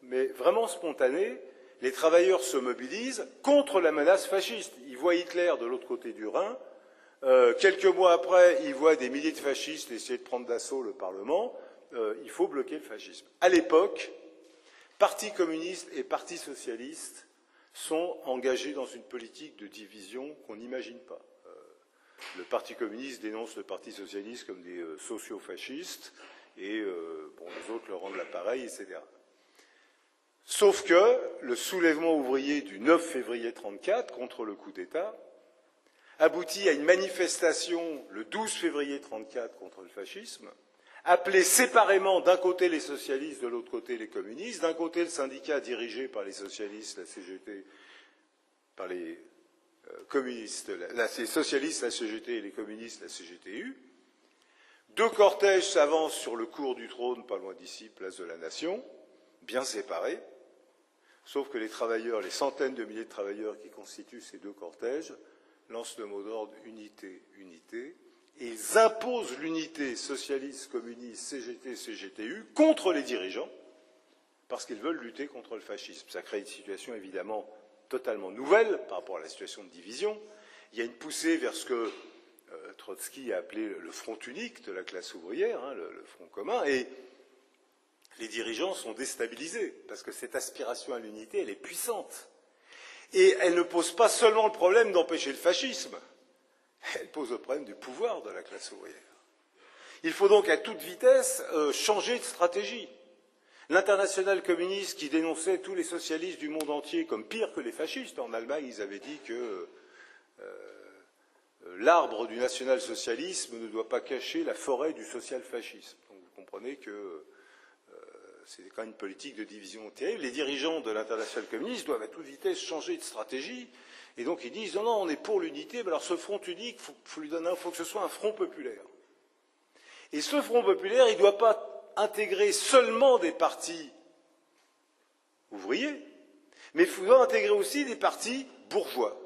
mais vraiment spontanée, les travailleurs se mobilisent contre la menace fasciste. Ils voient Hitler de l'autre côté du Rhin. Quelques mois après, ils voient des milliers de fascistes essayer de prendre d'assaut le Parlement. Il faut bloquer le fascisme. À l'époque, Parti communiste et Parti socialiste sont engagés dans une politique de division qu'on n'imagine pas. Le Parti communiste dénonce le Parti socialiste comme des socio-fascistes et les autres leur rendent l'appareil, etc. Sauf que le soulèvement ouvrier du 9 février 1934 contre le coup d'État aboutit à une manifestation le 12 février 1934 contre le fascisme, appelée séparément d'un côté les socialistes, de l'autre côté les communistes, d'un côté le syndicat dirigé par les socialistes, la CGT, par les communistes, les socialistes, la CGT, et les communistes, la CGTU. Deux cortèges s'avancent sur le cours du trône, pas loin d'ici, place de la Nation, bien séparés, sauf que les travailleurs, les centaines de milliers de travailleurs qui constituent ces deux cortèges, lancent le mot d'ordre unité, unité, et ils imposent l'unité socialiste, communiste, CGT, CGTU contre les dirigeants, parce qu'ils veulent lutter contre le fascisme. Ça crée une situation évidemment totalement nouvelle par rapport à la situation de division. Il y a une poussée vers ce que Trotsky a appelé le front unique de la classe ouvrière, le front commun, et les dirigeants sont déstabilisés, parce que cette aspiration à l'unité, elle est puissante. Et elle ne pose pas seulement le problème d'empêcher le fascisme, elle pose le problème du pouvoir de la classe ouvrière. Il faut donc à toute vitesse changer de stratégie. L'internationale communiste qui dénonçait tous les socialistes du monde entier comme pires que les fascistes, en Allemagne ils avaient dit que l'arbre du national-socialisme ne doit pas cacher la forêt du social-fascisme. Donc vous comprenez que c'est quand même une politique de division terrible. Les dirigeants de l'internationale communiste doivent à toute vitesse changer de stratégie. Et donc ils disent non, on est pour l'unité, mais alors ce front unique, il faut que ce soit un front populaire. Et ce front populaire, il ne doit pas intégrer seulement des partis ouvriers, mais il doit intégrer aussi des partis bourgeois.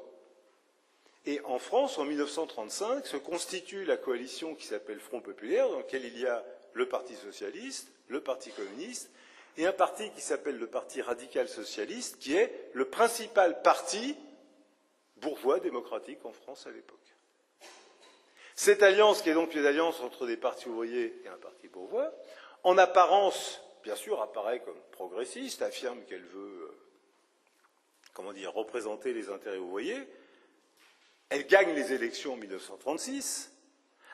Et en France, en 1935, se constitue la coalition qui s'appelle Front populaire, dans laquelle il y a le Parti socialiste, le Parti communiste, et un parti qui s'appelle le Parti radical socialiste, qui est le principal parti bourgeois démocratique en France à l'époque. Cette alliance, qui est donc une alliance entre des partis ouvriers et un parti bourgeois, en apparence, bien sûr, apparaît comme progressiste, affirme qu'elle veut, représenter les intérêts ouvriers. Elle gagne les élections en 1936.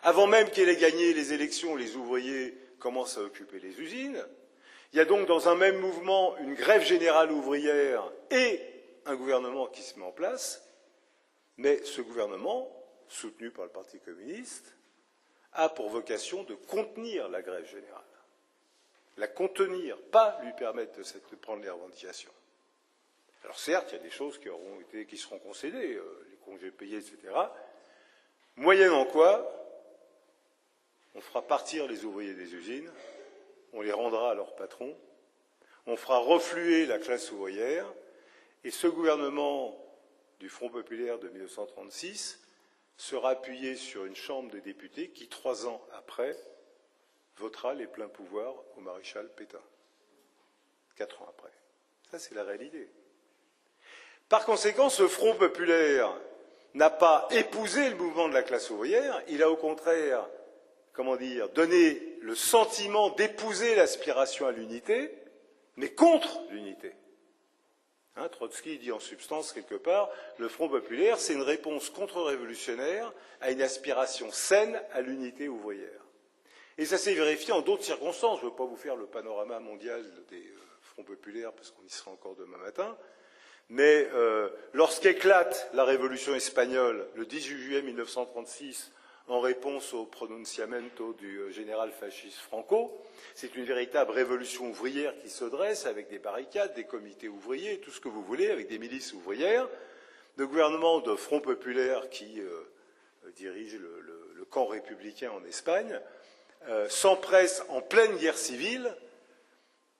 Avant même qu'elle ait gagné les élections, les ouvriers commencent à occuper les usines. Il y a donc dans un même mouvement une grève générale ouvrière et un gouvernement qui se met en place. Mais ce gouvernement, soutenu par le Parti communiste, a pour vocation de contenir la grève générale. La contenir, pas lui permettre de prendre les revendications. Alors certes, il y a des choses qui seront concédées, les congés payés, etc. Moyennant quoi, on fera partir les ouvriers des usines, on les rendra à leurs patrons, on fera refluer la classe ouvrière, et ce gouvernement du Front populaire de 1936 sera appuyé sur une Chambre des députés qui, 3 ans après, votera les pleins pouvoirs au maréchal Pétain. 4 ans après. Ça, c'est la réalité. Par conséquent, ce Front populaire n'a pas épousé le mouvement de la classe ouvrière, il a au contraire, donné le sentiment d'épouser l'aspiration à l'unité, mais contre l'unité. Trotsky dit en substance, quelque part, le Front populaire, c'est une réponse contre-révolutionnaire à une aspiration saine à l'unité ouvrière. Et ça s'est vérifié en d'autres circonstances. Je ne veux pas vous faire le panorama mondial des Fronts populaires, parce qu'on y sera encore demain matin. Mais lorsqu'éclate la révolution espagnole, le 18 juillet 1936, en réponse au pronunciamento du général fasciste Franco, c'est une véritable révolution ouvrière qui se dresse avec des barricades, des comités ouvriers, tout ce que vous voulez, avec des milices ouvrières. Le gouvernement de Front populaire qui dirige le camp républicain en Espagne s'empresse en pleine guerre civile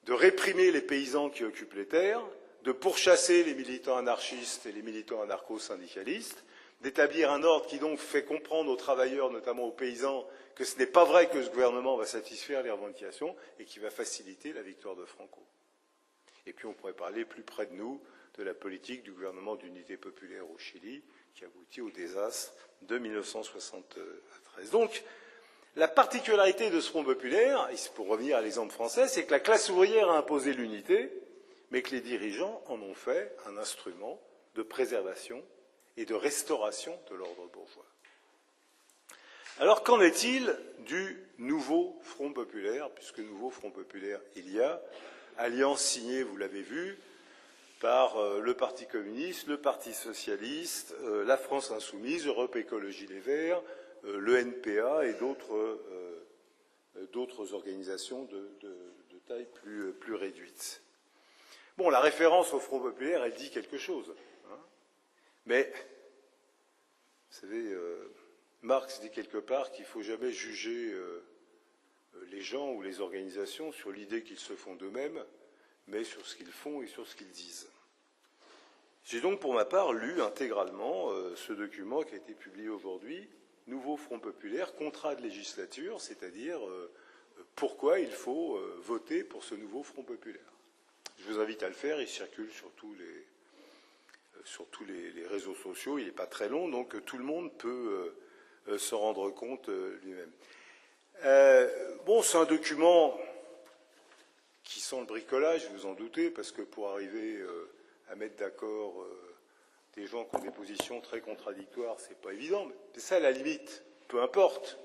de réprimer les paysans qui occupent les terres, de pourchasser les militants anarchistes et les militants anarcho-syndicalistes, d'établir un ordre qui donc fait comprendre aux travailleurs, notamment aux paysans, que ce n'est pas vrai que ce gouvernement va satisfaire les revendications et qui va faciliter la victoire de Franco. Et puis on pourrait parler plus près de nous de la politique du gouvernement d'unité populaire au Chili qui aboutit au désastre de 1973. Donc, la particularité de ce Front populaire, pour revenir à l'exemple français, c'est que la classe ouvrière a imposé l'unité, mais que les dirigeants en ont fait un instrument de préservation et de restauration de l'ordre bourgeois. Alors qu'en est-il du nouveau Front populaire, puisque nouveau Front populaire il y a, alliance signée, vous l'avez vu, par le Parti communiste, le Parti socialiste, la France insoumise, Europe Écologie Les Verts, le NPA et d'autres organisations de taille plus réduite. Bon, la référence au Front populaire, elle dit quelque chose. Hein, mais, vous savez, Marx dit quelque part qu'il ne faut jamais juger les gens ou les organisations sur l'idée qu'ils se font d'eux-mêmes, mais sur ce qu'ils font et sur ce qu'ils disent. J'ai donc pour ma part lu intégralement ce document qui a été publié aujourd'hui, Nouveau Front populaire, contrat de législature, c'est-à-dire pourquoi il faut voter pour ce nouveau Front populaire. Je vous invite à le faire, il circule sur tous les réseaux sociaux, il n'est pas très long, donc tout le monde peut se rendre compte lui-même. Bon, c'est un document qui sent le bricolage, vous en doutez, parce que pour arriver à mettre d'accord des gens qui ont des positions très contradictoires, c'est pas évident. Mais ça, à la limite, peu importe.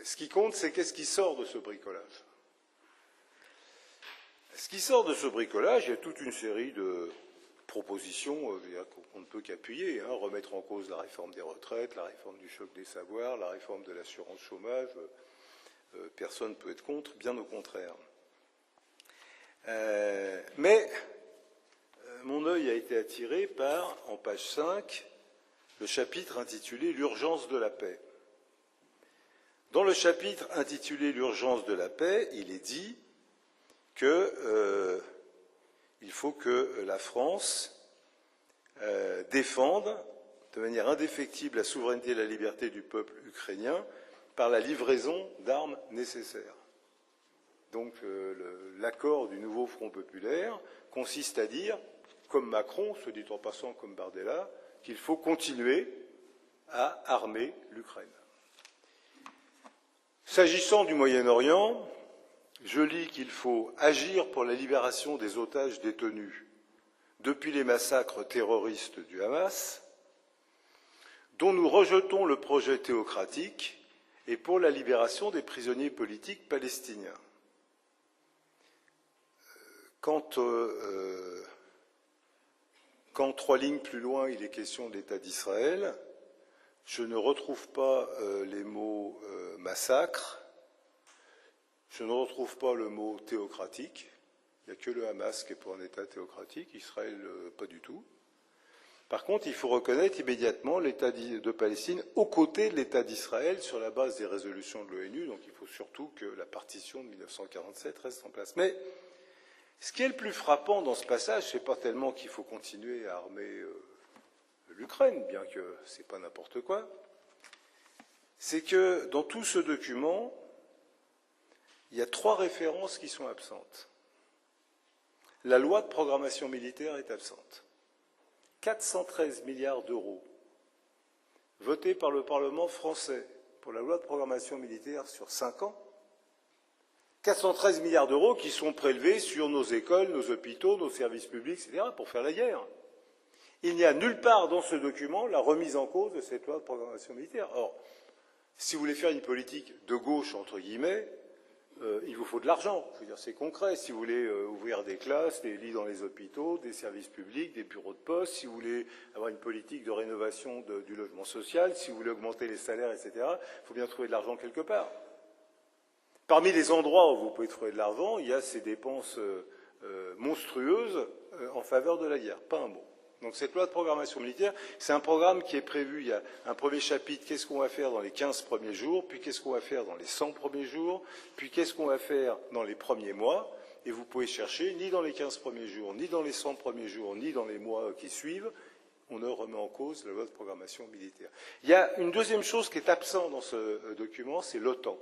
Ce qui compte, c'est qu'est-ce qui sort de ce bricolage. Ce qui sort de ce bricolage, il y a toute une série de propositions qu'on ne peut qu'appuyer. Hein, remettre en cause la réforme des retraites, la réforme du choc des savoirs, la réforme de l'assurance chômage. Personne ne peut être contre, bien au contraire. Mais mon œil a été attiré par, en page 5, le chapitre intitulé « L'urgence de la paix ». Dans le chapitre intitulé « L'urgence de la paix », il est dit qu'il faut que la France défende de manière indéfectible la souveraineté et la liberté du peuple ukrainien par la livraison d'armes nécessaires. Donc l'accord du nouveau Front populaire consiste à dire, comme Macron, se dit en passant comme Bardella, qu'il faut continuer à armer l'Ukraine. S'agissant du Moyen-Orient, je lis qu'il faut agir pour la libération des otages détenus depuis les massacres terroristes du Hamas, dont nous rejetons le projet théocratique, et pour la libération des prisonniers politiques palestiniens. Quand 3 lignes plus loin, il est question de l'État d'Israël, je ne retrouve pas les mots massacre, je ne retrouve pas le mot théocratique. Il n'y a que le Hamas qui est pour un État théocratique, Israël pas du tout. Par contre, il faut reconnaître immédiatement l'État de Palestine aux côtés de l'État d'Israël sur la base des résolutions de l'ONU, donc il faut surtout que la partition de 1947 reste en place. Mais ce qui est le plus frappant dans ce passage, ce n'est pas tellement qu'il faut continuer à armer l'Ukraine, bien que ce n'est pas n'importe quoi, c'est que dans tout ce document, il y a 3 références qui sont absentes. La loi de programmation militaire est absente. 413 milliards d'euros votés par le Parlement français pour la loi de programmation militaire sur 5 ans. 413 milliards d'euros qui sont prélevés sur nos écoles, nos hôpitaux, nos services publics, etc., pour faire la guerre. Il n'y a nulle part dans ce document la remise en cause de cette loi de programmation militaire. Or, si vous voulez faire une politique de gauche, entre guillemets, il vous faut de l'argent. Je veux dire, c'est concret. Si vous voulez ouvrir des classes, des lits dans les hôpitaux, des services publics, des bureaux de poste, si vous voulez avoir une politique de rénovation du logement social, si vous voulez augmenter les salaires, etc., il faut bien trouver de l'argent quelque part. Parmi les endroits où vous pouvez trouver de l'argent, il y a ces dépenses monstrueuses en faveur de la guerre. Pas un mot. Donc cette loi de programmation militaire, c'est un programme qui est prévu. Il y a un premier chapitre, qu'est-ce qu'on va faire dans les 15 premiers jours, puis qu'est-ce qu'on va faire dans les 100 premiers jours, puis qu'est-ce qu'on va faire dans les premiers mois. Et vous pouvez chercher, ni dans les 15 premiers jours, ni dans les 100 premiers jours, ni dans les mois qui suivent, on ne remet en cause la loi de programmation militaire. Il y a une deuxième chose qui est absente dans ce document, c'est l'OTAN.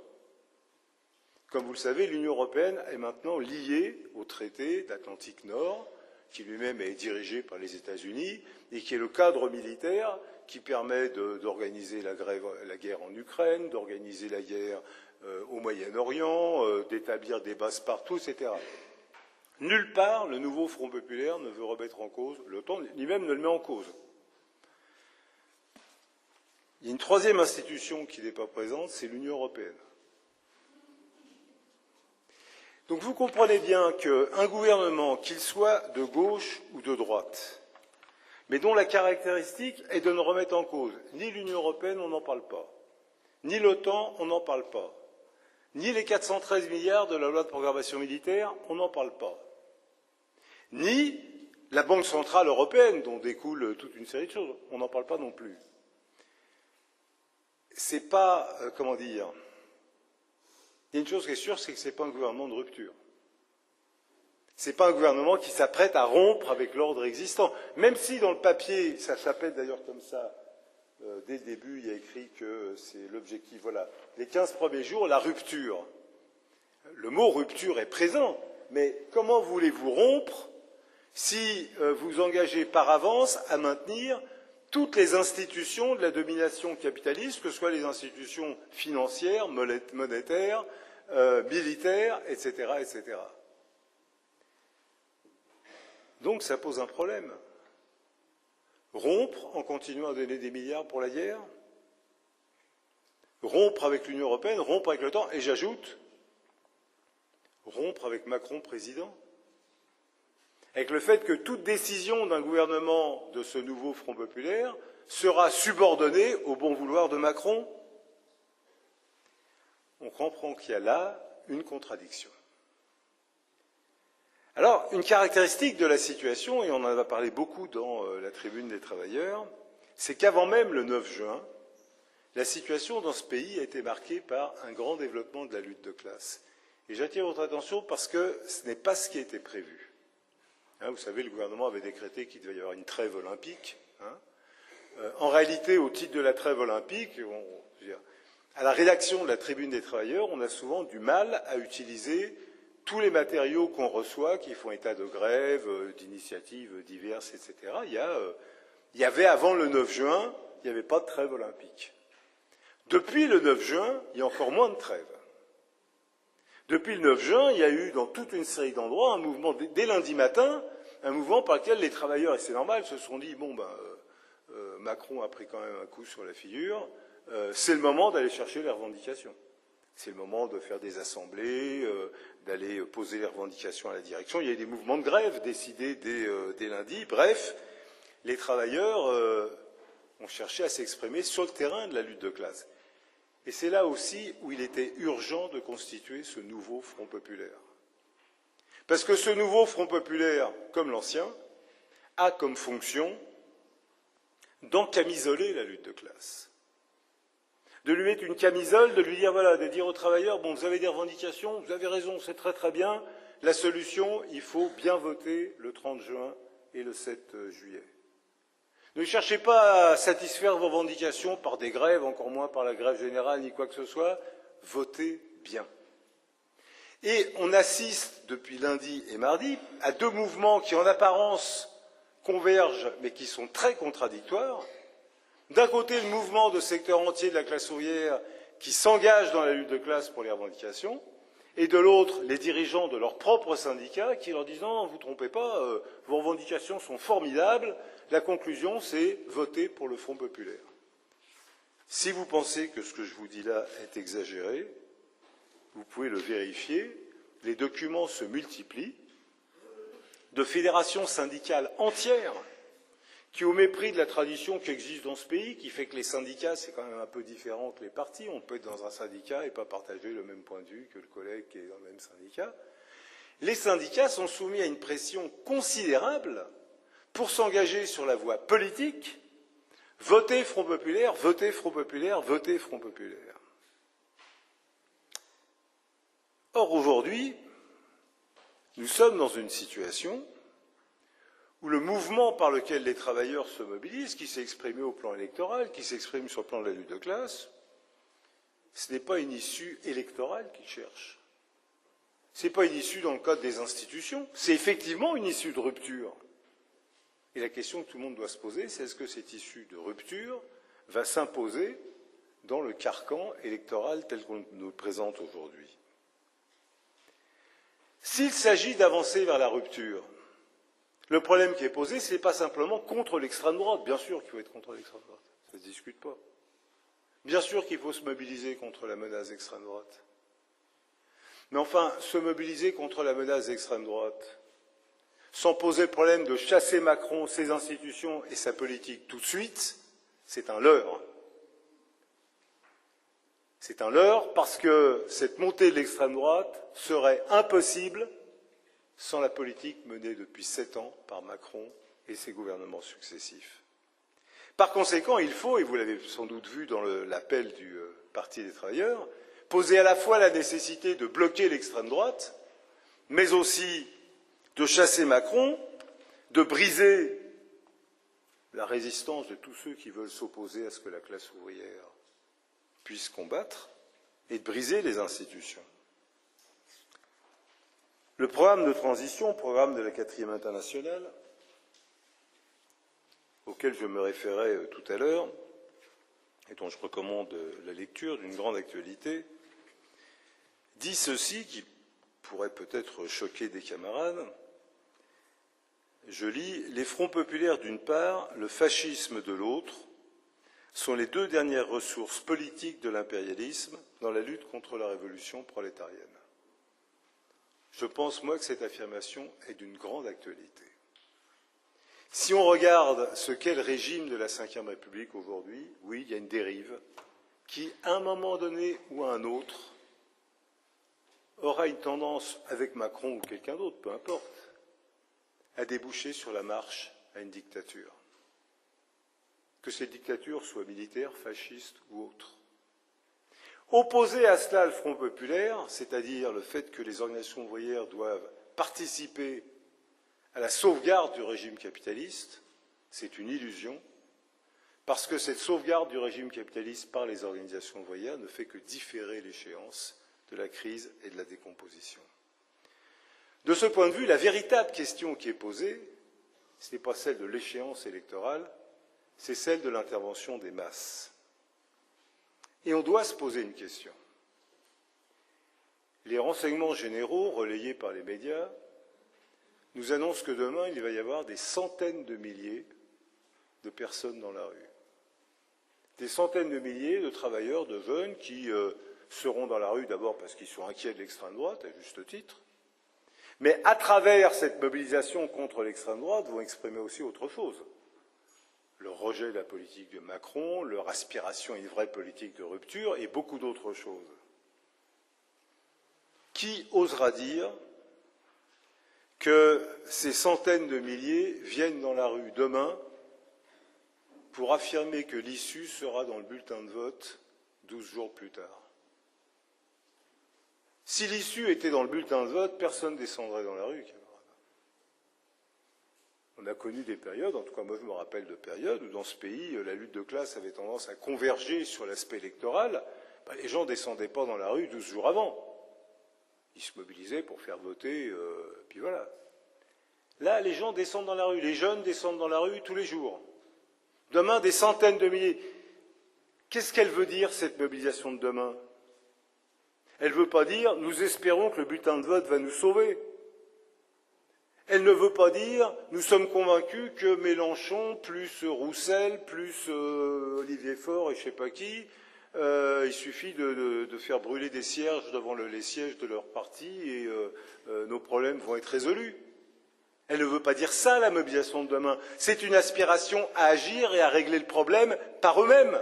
Comme vous le savez, l'Union européenne est maintenant liée au traité d'Atlantique Nord, qui lui-même est dirigé par les États-Unis et qui est le cadre militaire qui permet d'organiser la guerre en Ukraine, d'organiser la guerre au Moyen-Orient, d'établir des bases partout, etc. Nulle part, le nouveau Front populaire ne veut remettre en cause l'OTAN, ni même ne le met en cause. Il y a une troisième institution qui n'est pas présente, c'est l'Union européenne. Donc vous comprenez bien qu'un gouvernement, qu'il soit de gauche ou de droite, mais dont la caractéristique est de ne remettre en cause ni l'Union européenne, on n'en parle pas, ni l'OTAN, on n'en parle pas, ni les 413 milliards de la loi de programmation militaire, on n'en parle pas, ni la Banque centrale européenne, dont découle toute une série de choses, on n'en parle pas non plus. C'est pas, comment dire, il y a une chose qui est sûre, c'est que ce n'est pas un gouvernement de rupture. Ce n'est pas un gouvernement qui s'apprête à rompre avec l'ordre existant. Même si dans le papier, ça s'appelle d'ailleurs comme ça, dès le début, il y a écrit que c'est l'objectif, voilà, les 15 premiers jours, la rupture. Le mot rupture est présent, mais comment voulez-vous rompre si vous engagez par avance à maintenir toutes les institutions de la domination capitaliste, que ce soit les institutions financières, monétaires, militaires, etc., etc. Donc ça pose un problème. Rompre en continuant à donner des milliards pour la guerre, rompre avec l'Union européenne, rompre avec l'OTAN, et j'ajoute, rompre avec Macron président, avec le fait que toute décision d'un gouvernement de ce nouveau Front populaire sera subordonnée au bon vouloir de Macron. On comprend qu'il y a là une contradiction. Alors, une caractéristique de la situation, et on en a parlé beaucoup dans la tribune des travailleurs, c'est qu'avant même le 9 juin, la situation dans ce pays a été marquée par un grand développement de la lutte de classe. Et j'attire votre attention parce que ce n'est pas ce qui était prévu. Vous savez, le gouvernement avait décrété qu'il devait y avoir une trêve olympique. En réalité, au titre de la trêve olympique, à la rédaction de la tribune des travailleurs, on a souvent du mal à utiliser tous les matériaux qu'on reçoit, qui font état de grève, d'initiatives diverses, etc. Il y avait avant le 9 juin, il n'y avait pas de trêve olympique. Depuis le 9 juin, il y a encore moins de trêve. Depuis le 9 juin, il y a eu dans toute une série d'endroits un mouvement, dès lundi matin, un mouvement par lequel les travailleurs, et c'est normal, se sont dit, bon, Macron a pris quand même un coup sur la figure, c'est le moment d'aller chercher les revendications. C'est le moment de faire des assemblées, d'aller poser les revendications à la direction. Il y a eu des mouvements de grève décidés dès lundi. Bref, les travailleurs ont cherché à s'exprimer sur le terrain de la lutte de classe. Et c'est là aussi où il était urgent de constituer ce nouveau Front populaire. Parce que ce nouveau Front populaire, comme l'ancien, a comme fonction d'encamisoler la lutte de classe. De lui mettre une camisole, de lui dire, voilà, de dire aux travailleurs, bon, vous avez des revendications, vous avez raison, c'est très très bien, la solution, il faut bien voter le 30 juin et le 7 juillet. Ne cherchez pas à satisfaire vos revendications par des grèves, encore moins par la grève générale, ni quoi que ce soit. Votez bien. Et on assiste depuis lundi et mardi à deux mouvements qui, en apparence, convergent, mais qui sont très contradictoires. D'un côté, le mouvement de secteurs entiers de la classe ouvrière qui s'engage dans la lutte de classe pour les revendications, et de l'autre, les dirigeants de leurs propres syndicats qui leur disent non, vous ne vous trompez pas, vos revendications sont formidables, la conclusion c'est voter pour le Front populaire. Si vous pensez que ce que je vous dis là est exagéré, vous pouvez le vérifier, les documents se multiplient, de fédérations syndicales entières qui, au mépris de la tradition qui existe dans ce pays, qui fait que les syndicats, c'est quand même un peu différent que les partis, on peut être dans un syndicat et pas partager le même point de vue que le collègue qui est dans le même syndicat, les syndicats sont soumis à une pression considérable pour s'engager sur la voie politique, voter Front populaire, voter Front populaire, voter Front populaire. Or, aujourd'hui, nous sommes dans une situation où le mouvement par lequel les travailleurs se mobilisent, qui s'est exprimé au plan électoral, qui s'exprime sur le plan de la lutte de classe, ce n'est pas une issue électorale qu'ils cherchent. Ce n'est pas une issue dans le cadre des institutions, c'est effectivement une issue de rupture. Et la question que tout le monde doit se poser, c'est est-ce que cette issue de rupture va s'imposer dans le carcan électoral tel qu'on nous le présente aujourd'hui? S'il s'agit d'avancer vers la rupture, le problème qui est posé, ce n'est pas simplement contre l'extrême droite. Bien sûr qu'il faut être contre l'extrême droite, ça ne se discute pas. Bien sûr qu'il faut se mobiliser contre la menace d'extrême droite. Mais enfin, se mobiliser contre la menace d'extrême droite, sans poser le problème de chasser Macron, ses institutions et sa politique tout de suite, c'est un leurre. C'est un leurre parce que cette montée de l'extrême droite serait impossible sans la politique menée depuis 7 ans par Macron et ses gouvernements successifs. Par conséquent, il faut, et vous l'avez sans doute vu dans l'appel du Parti des travailleurs, poser à la fois la nécessité de bloquer l'extrême droite, mais aussi de chasser Macron, de briser la résistance de tous ceux qui veulent s'opposer à ce que la classe ouvrière puisse combattre, et de briser les institutions. Le programme de transition, programme de la 4e internationale, auquel je me référais tout à l'heure, et dont je recommande la lecture d'une grande actualité, dit ceci, qui pourrait peut-être choquer des camarades. Je lis « Les fronts populaires d'une part, le fascisme de l'autre, sont les 2 dernières ressources politiques de l'impérialisme dans la lutte contre la révolution prolétarienne. » Je pense, moi, que cette affirmation est d'une grande actualité. Si on regarde ce qu'est le régime de la Ve République aujourd'hui, oui, il y a une dérive qui, à un moment donné ou à un autre, aura une tendance, avec Macron ou quelqu'un d'autre, peu importe, à déboucher sur la marche à une dictature. Que cette dictature soit militaire, fasciste ou autre. Opposé à cela le Front populaire, c'est-à-dire le fait que les organisations ouvrières doivent participer à la sauvegarde du régime capitaliste, c'est une illusion, parce que cette sauvegarde du régime capitaliste par les organisations ouvrières ne fait que différer l'échéance de la crise et de la décomposition. De ce point de vue, la véritable question qui est posée, ce n'est pas celle de l'échéance électorale, c'est celle de l'intervention des masses. Et on doit se poser une question. Les renseignements généraux relayés par les médias nous annoncent que demain, il va y avoir des centaines de milliers de personnes dans la rue. Des centaines de milliers de travailleurs, de jeunes qui seront dans la rue d'abord parce qu'ils sont inquiets de l'extrême droite, à juste titre, mais à travers cette mobilisation contre l'extrême droite vont exprimer aussi autre chose. Le rejet de la politique de Macron, leur aspiration à une vraie politique de rupture et beaucoup d'autres choses. Qui osera dire que ces centaines de milliers viennent dans la rue demain pour affirmer que l'issue sera dans le bulletin de vote 12 jours plus tard? Si l'issue était dans le bulletin de vote, personne ne descendrait dans la rue, camarades. On a connu des périodes, en tout cas moi je me rappelle de périodes, où dans ce pays, la lutte de classe avait tendance à converger sur l'aspect électoral. Les gens ne descendaient pas dans la rue 12 jours avant. Ils se mobilisaient pour faire voter, puis voilà. Là, les gens descendent dans la rue, les jeunes descendent dans la rue tous les jours. Demain, des centaines de milliers. Qu'est-ce qu'elle veut dire, cette mobilisation de demain? Elle ne veut pas dire « nous espérons que le bulletin de vote va nous sauver ». Elle ne veut pas dire « nous sommes convaincus que Mélenchon, plus Roussel, plus Olivier Faure et je ne sais pas qui, il suffit de faire brûler des cierges devant les sièges de leur parti et nos problèmes vont être résolus ». Elle ne veut pas dire ça, la mobilisation de demain. C'est une aspiration à agir et à régler le problème par eux-mêmes.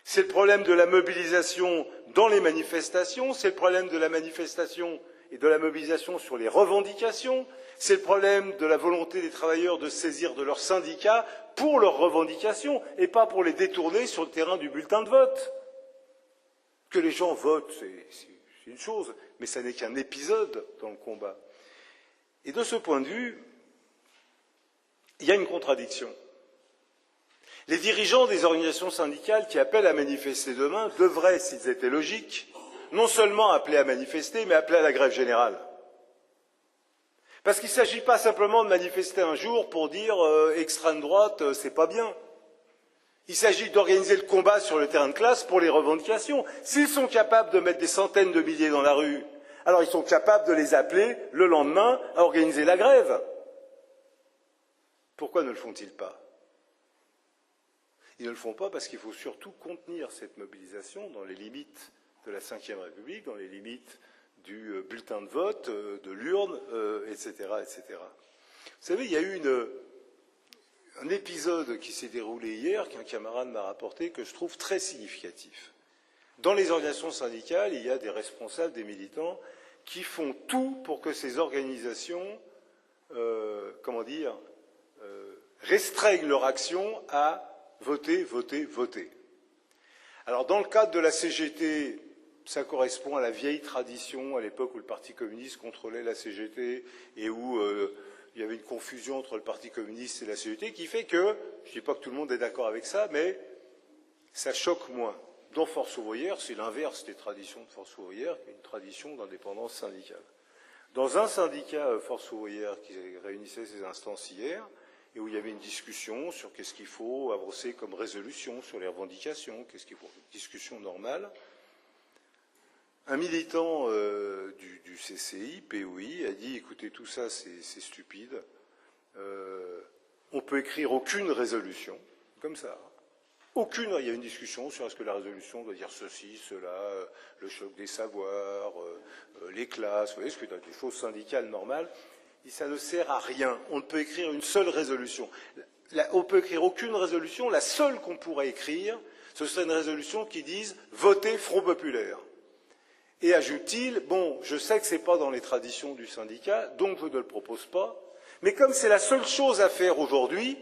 C'est le problème de la mobilisation dans les manifestations, c'est le problème de la manifestation et de la mobilisation sur les revendications, c'est le problème de la volonté des travailleurs de saisir de leurs syndicats pour leurs revendications et pas pour les détourner sur le terrain du bulletin de vote. Que les gens votent, c'est une chose, mais ça n'est qu'un épisode dans le combat. Et de ce point de vue, il y a une contradiction. Les dirigeants des organisations syndicales qui appellent à manifester demain devraient, s'ils étaient logiques, non seulement appeler à manifester, mais appeler à la grève générale. Parce qu'il ne s'agit pas simplement de manifester un jour pour dire extrême droite, c'est pas bien. Il s'agit d'organiser le combat sur le terrain de classe pour les revendications. S'ils sont capables de mettre des centaines de milliers dans la rue, alors ils sont capables de les appeler le lendemain à organiser la grève. Pourquoi ne le font-ils pas? Ils ne le font pas parce qu'il faut surtout contenir cette mobilisation dans les limites de la Ve République, dans les limites du bulletin de vote, de l'urne, etc., etc. Vous savez, il y a eu un épisode qui s'est déroulé hier, qu'un camarade m'a rapporté, que je trouve très significatif. Dans les organisations syndicales, il y a des responsables, des militants, qui font tout pour que ces organisations, restreignent leur action à voter, voter, voter. Alors, dans le cadre de la CGT, ça correspond à la vieille tradition, à l'époque où le Parti communiste contrôlait la CGT et où il y avait une confusion entre le Parti communiste et la CGT, qui fait que, je ne dis pas que tout le monde est d'accord avec ça, mais ça choque moins. Dans Force ouvrière, c'est l'inverse des traditions de Force ouvrière, qui est une tradition d'indépendance syndicale. Dans un syndicat Force ouvrière qui réunissait ses instances hier, et où il y avait une discussion sur qu'est-ce qu'il faut avancer comme résolution sur les revendications, qu'est-ce qu'il faut, une discussion normale, un militant du CCI, POI, a dit « Écoutez, tout ça, c'est stupide. On peut écrire aucune résolution, comme ça. Aucune. Il y a une discussion sur est-ce que la résolution doit dire ceci, cela, le choc des savoirs, les classes, vous voyez, ce que des choses syndicales normales. Et ça ne sert à rien. On ne peut écrire une seule résolution. On peut écrire aucune résolution. La seule qu'on pourrait écrire, ce serait une résolution qui dise « Votez Front populaire ». Et ajoute-t-il, bon, je sais que ce n'est pas dans les traditions du syndicat, donc je ne le propose pas, mais comme c'est la seule chose à faire aujourd'hui,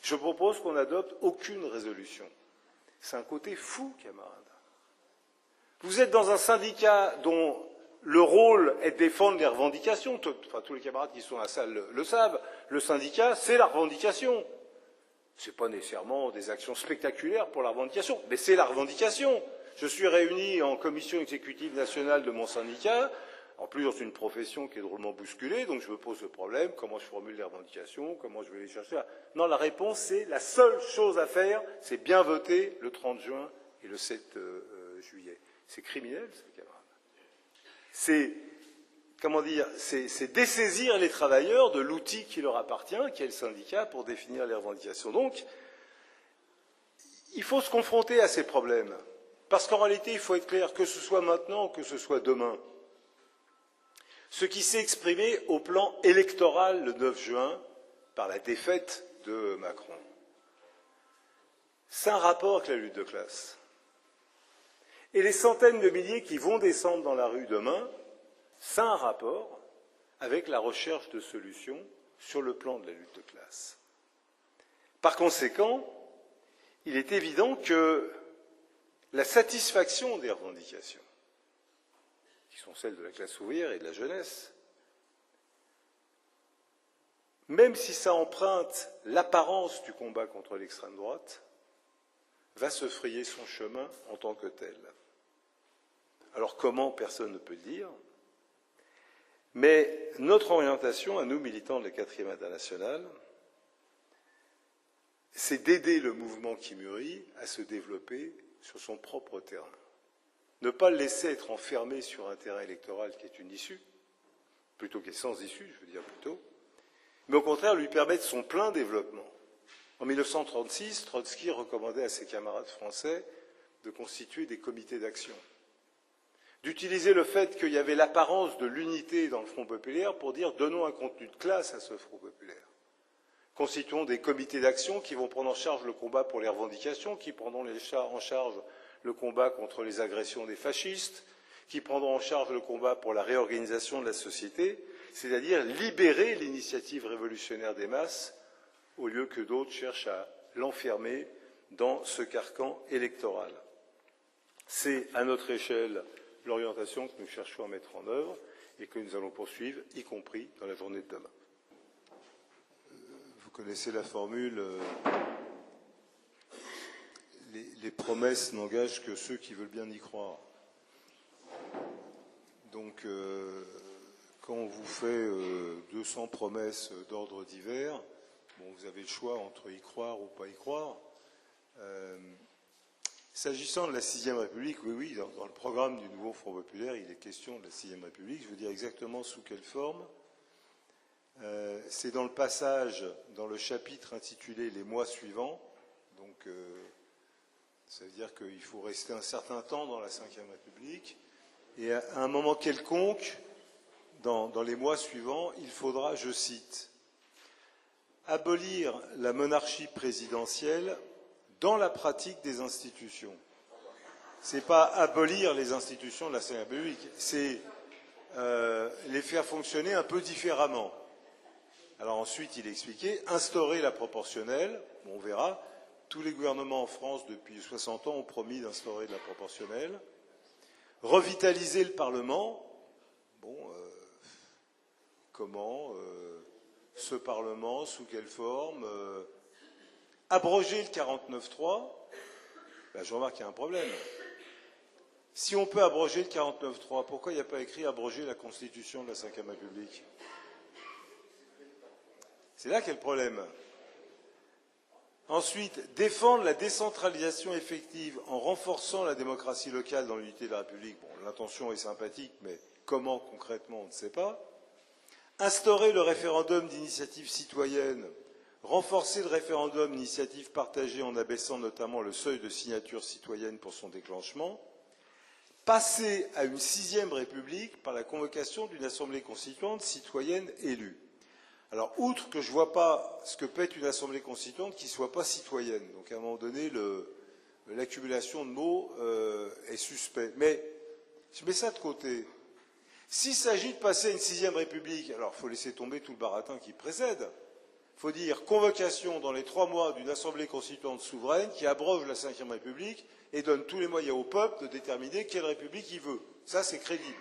je propose qu'on n'adopte aucune résolution. C'est un côté fou, camarades. Vous êtes dans un syndicat dont le rôle est de défendre les revendications, enfin tous les camarades qui sont dans la salle le savent, le syndicat, c'est la revendication. Ce n'est pas nécessairement des actions spectaculaires pour la revendication, mais c'est la revendication. Je suis réuni en commission exécutive nationale de mon syndicat, en plus dans une profession qui est drôlement bousculée, donc je me pose le problème, comment je formule les revendications, comment je vais les chercher. Non, la réponse c'est, la seule chose à faire, c'est bien voter le 30 juin et le 7 juillet. C'est criminel, ça, camarades. C'est, comment dire, c'est dessaisir les travailleurs de l'outil qui leur appartient, qui est le syndicat, pour définir les revendications. Donc, il faut se confronter à ces problèmes. Parce qu'en réalité, il faut être clair, que ce soit maintenant ou que ce soit demain, ce qui s'est exprimé au plan électoral le 9 juin par la défaite de Macron, c'est un rapport avec la lutte de classe. Et les centaines de milliers qui vont descendre dans la rue demain, c'est un rapport avec la recherche de solutions sur le plan de la lutte de classe. Par conséquent, il est évident que la satisfaction des revendications, qui sont celles de la classe ouvrière et de la jeunesse, même si ça emprunte l'apparence du combat contre l'extrême droite, va se frayer son chemin en tant que tel. Alors comment, personne ne peut le dire, mais notre orientation, à nous militants de la 4e internationale, c'est d'aider le mouvement qui mûrit à se développer sur son propre terrain. Ne pas le laisser être enfermé sur un terrain électoral qui est une issue, plutôt qu'il est sans issue, je veux dire plutôt, mais au contraire lui permettre son plein développement. En 1936, Trotsky recommandait à ses camarades français de constituer des comités d'action, d'utiliser le fait qu'il y avait l'apparence de l'unité dans le Front populaire pour dire donnons un contenu de classe à ce Front populaire. Constituons des comités d'action qui vont prendre en charge le combat pour les revendications, qui prendront en charge le combat contre les agressions des fascistes, qui prendront en charge le combat pour la réorganisation de la société, c'est-à-dire libérer l'initiative révolutionnaire des masses, au lieu que d'autres cherchent à l'enfermer dans ce carcan électoral. C'est, à notre échelle, l'orientation que nous cherchons à mettre en œuvre et que nous allons poursuivre, y compris dans la journée de demain. Vous connaissez la formule les promesses n'engagent que ceux qui veulent bien y croire. Donc, quand on vous fait 200 promesses d'ordre divers, bon, vous avez le choix entre y croire ou pas y croire. S'agissant de la 6e République, oui, dans le programme du nouveau Front populaire, il est question de la 6e République. Je veux dire exactement sous quelle forme. C'est dans le passage, dans le chapitre intitulé « Les mois suivants ». Donc, ça veut dire qu'il faut rester un certain temps dans la 5e République. Et à un moment quelconque, dans les mois suivants, il faudra, je cite, « abolir la monarchie présidentielle dans la pratique des institutions ». Ce n'est pas abolir les institutions de la 5e République, c'est les faire fonctionner un peu différemment. Alors ensuite, il expliquait instaurer la proportionnelle. Bon, on verra. Tous les gouvernements en France depuis 60 ans ont promis d'instaurer de la proportionnelle. Revitaliser le Parlement. Bon, comment ce Parlement, sous quelle forme abroger le 49.3. Ben, je remarque qu'il y a un problème. Si on peut abroger le 49.3, pourquoi il n'y a pas écrit abroger la Constitution de la 5e République? C'est là qu'est le problème. Ensuite, défendre la décentralisation effective en renforçant la démocratie locale dans l'unité de la République. Bon, l'intention est sympathique, mais comment concrètement, on ne sait pas. Instaurer le référendum d'initiative citoyenne, renforcer le référendum d'initiative partagée en abaissant notamment le seuil de signature citoyenne pour son déclenchement. Passer à une 6e République par la convocation d'une assemblée constituante citoyenne élue. Alors, outre que je ne vois pas ce que peut être une assemblée constituante qui ne soit pas citoyenne, donc à un moment donné, l'accumulation de mots est suspect. Mais je mets ça de côté. S'il s'agit de passer à une 6e République, alors il faut laisser tomber tout le baratin qui précède. Il faut dire convocation dans les 3 mois d'une assemblée constituante souveraine qui abroge la 5e République et donne tous les moyens au peuple de déterminer quelle République il veut. Ça, c'est crédible.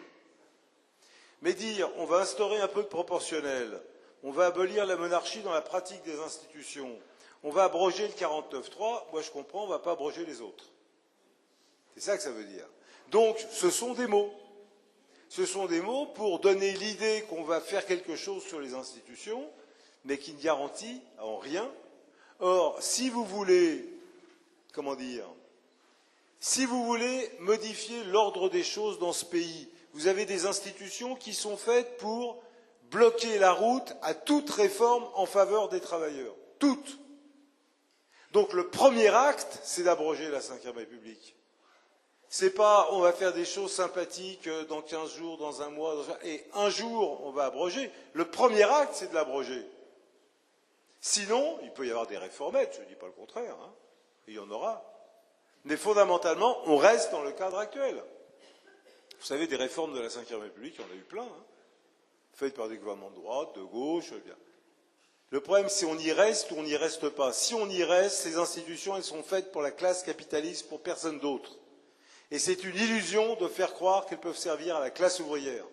Mais dire on va instaurer un peu de proportionnel, on va abolir la monarchie dans la pratique des institutions, on va abroger le 49.3, moi je comprends, on ne va pas abroger les autres. C'est ça que ça veut dire. Donc, ce sont des mots. Ce sont des mots pour donner l'idée qu'on va faire quelque chose sur les institutions, mais qui ne garantit en rien. Or, si vous voulez, comment dire, si vous voulez modifier l'ordre des choses dans ce pays, vous avez des institutions qui sont faites pour bloquer la route à toute réforme en faveur des travailleurs. Toutes. Donc le premier acte, c'est d'abroger la 5e République. C'est pas on va faire des choses sympathiques dans 15 jours, dans un mois, et un jour on va abroger. Le premier acte, c'est de l'abroger. Sinon, il peut y avoir des réformettes, je ne dis pas le contraire, hein, il y en aura. Mais fondamentalement, on reste dans le cadre actuel. Vous savez, des réformes de la 5e République, on en a eu plein, hein, faites par des gouvernements de droite, de gauche, bien. Le problème, c'est on y reste ou on n'y reste pas. Si on y reste, ces institutions, elles sont faites pour la classe capitaliste, pour personne d'autre. Et c'est une illusion de faire croire qu'elles peuvent servir à la classe ouvrière.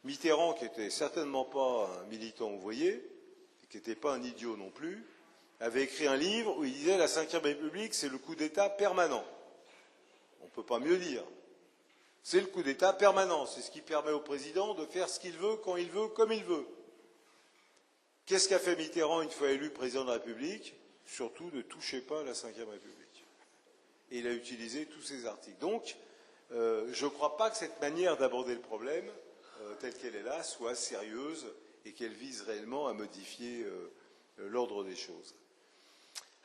Mitterrand, qui n'était certainement pas un militant ouvrier, et qui n'était pas un idiot non plus, avait écrit un livre où il disait « La 5e République, c'est le coup d'État permanent ». On ne peut pas mieux dire. C'est le coup d'État permanent. C'est ce qui permet au président de faire ce qu'il veut, quand il veut, comme il veut. Qu'est-ce qu'a fait Mitterrand une fois élu président de la République? Surtout ne touchez pas à la 5e République. Et il a utilisé tous ces articles. Donc, je ne crois pas que cette manière d'aborder le problème, telle qu'elle est là, soit sérieuse et qu'elle vise réellement à modifier l'ordre des choses.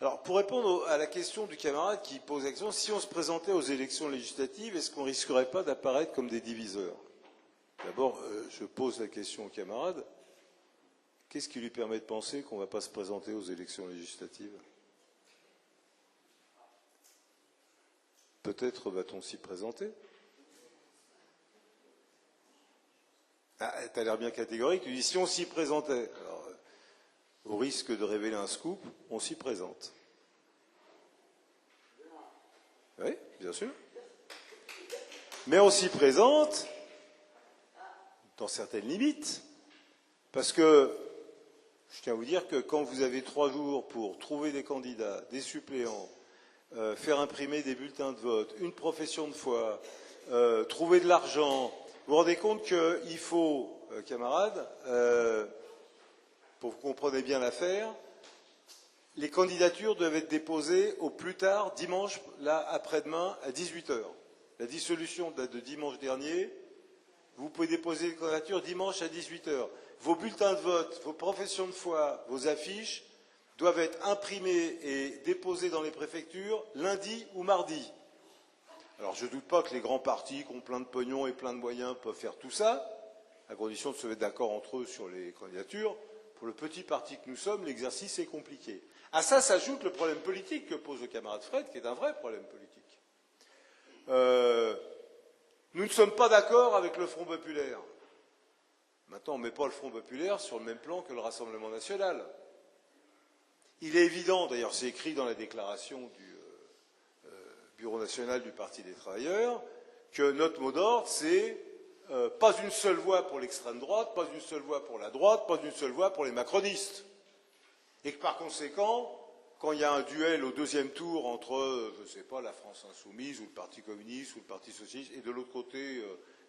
Alors, pour répondre à la question du camarade qui pose la question, si on se présentait aux élections législatives, est-ce qu'on ne risquerait pas d'apparaître comme des diviseurs? D'abord, je pose la question au camarade. Qu'est-ce qui lui permet de penser qu'on ne va pas se présenter aux élections législatives? Peut-être va-t-on s'y présenter? Ah, tu as l'air bien catégorique. Tu dis si on s'y présentait. Alors, au risque de révéler un scoop, on s'y présente. Oui, bien sûr. Mais on s'y présente dans certaines limites. Parce que je tiens à vous dire que quand vous avez 3 jours pour trouver des candidats, des suppléants, faire imprimer des bulletins de vote, une profession de foi, trouver de l'argent, vous vous rendez compte qu'il faut, camarades, pour que vous compreniez bien l'affaire, les candidatures doivent être déposées au plus tard dimanche, là, après-demain, à 18 h. La dissolution date de dimanche dernier. Vous pouvez déposer les candidatures dimanche à 18 h. Vos bulletins de vote, vos professions de foi, vos affiches doivent être imprimés et déposés dans les préfectures lundi ou mardi. Alors je ne doute pas que les grands partis qui ont plein de pognon et plein de moyens peuvent faire tout ça, à condition de se mettre d'accord entre eux sur les candidatures. Pour le petit parti que nous sommes, l'exercice est compliqué. À ça s'ajoute le problème politique que pose le camarade Fred, qui est un vrai problème politique. Nous ne sommes pas d'accord avec le Front populaire. Maintenant, on ne met pas le Front populaire sur le même plan que le Rassemblement national. Il est évident, d'ailleurs c'est écrit dans la déclaration du Bureau national du Parti des travailleurs, que notre mot d'ordre, c'est pas une seule voix pour l'extrême droite, pas une seule voix pour la droite, pas une seule voix pour les macronistes. Et que par conséquent, quand il y a un duel au deuxième tour entre, je ne sais pas, la France insoumise ou le Parti communiste ou le Parti socialiste, et de l'autre côté,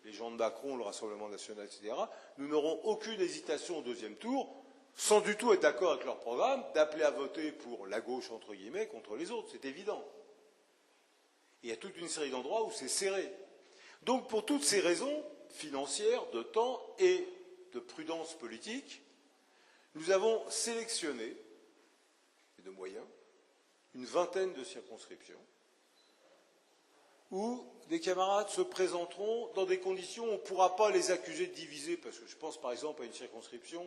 les gens de Macron, le Rassemblement national, etc., nous n'aurons aucune hésitation au deuxième tour, sans du tout être d'accord avec leur programme, d'appeler à voter pour la gauche, entre guillemets, contre les autres. C'est évident. Et il y a toute une série d'endroits où c'est serré. Donc, pour toutes ces raisons financières, de temps et de prudence politique, nous avons sélectionné, et de moyens, une vingtaine de circonscriptions où des camarades se présenteront dans des conditions où on ne pourra pas les accuser de diviser, parce que je pense par exemple à une circonscription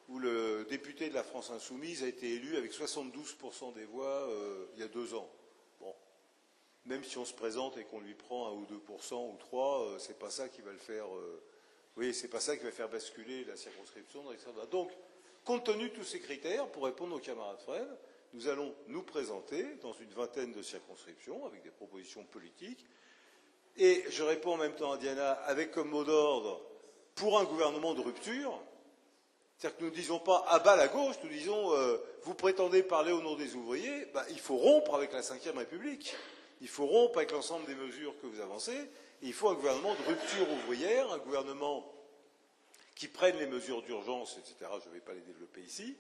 où le député de la France insoumise a été élu avec 72% des voix il y a 2 ans. Bon. Même si on se présente et qu'on lui prend 1 ou 2% ou 3%, c'est pas ça qui va le faire. Vous voyez, c'est pas ça qui va faire basculer la circonscription, etc. Donc, compte tenu de tous ces critères, pour répondre aux camarades Fred, nous allons nous présenter dans une vingtaine de circonscriptions avec des propositions politiques. Et je réponds en même temps à Diana avec comme mot d'ordre pour un gouvernement de rupture. C'est-à-dire que nous ne disons pas à bas la gauche, nous disons vous prétendez parler au nom des ouvriers, ben, il faut rompre avec la Ve République. Il faut rompre avec l'ensemble des mesures que vous avancez. Et il faut un gouvernement de rupture ouvrière, un gouvernement qui prenne les mesures d'urgence, etc. Je ne vais pas les développer ici.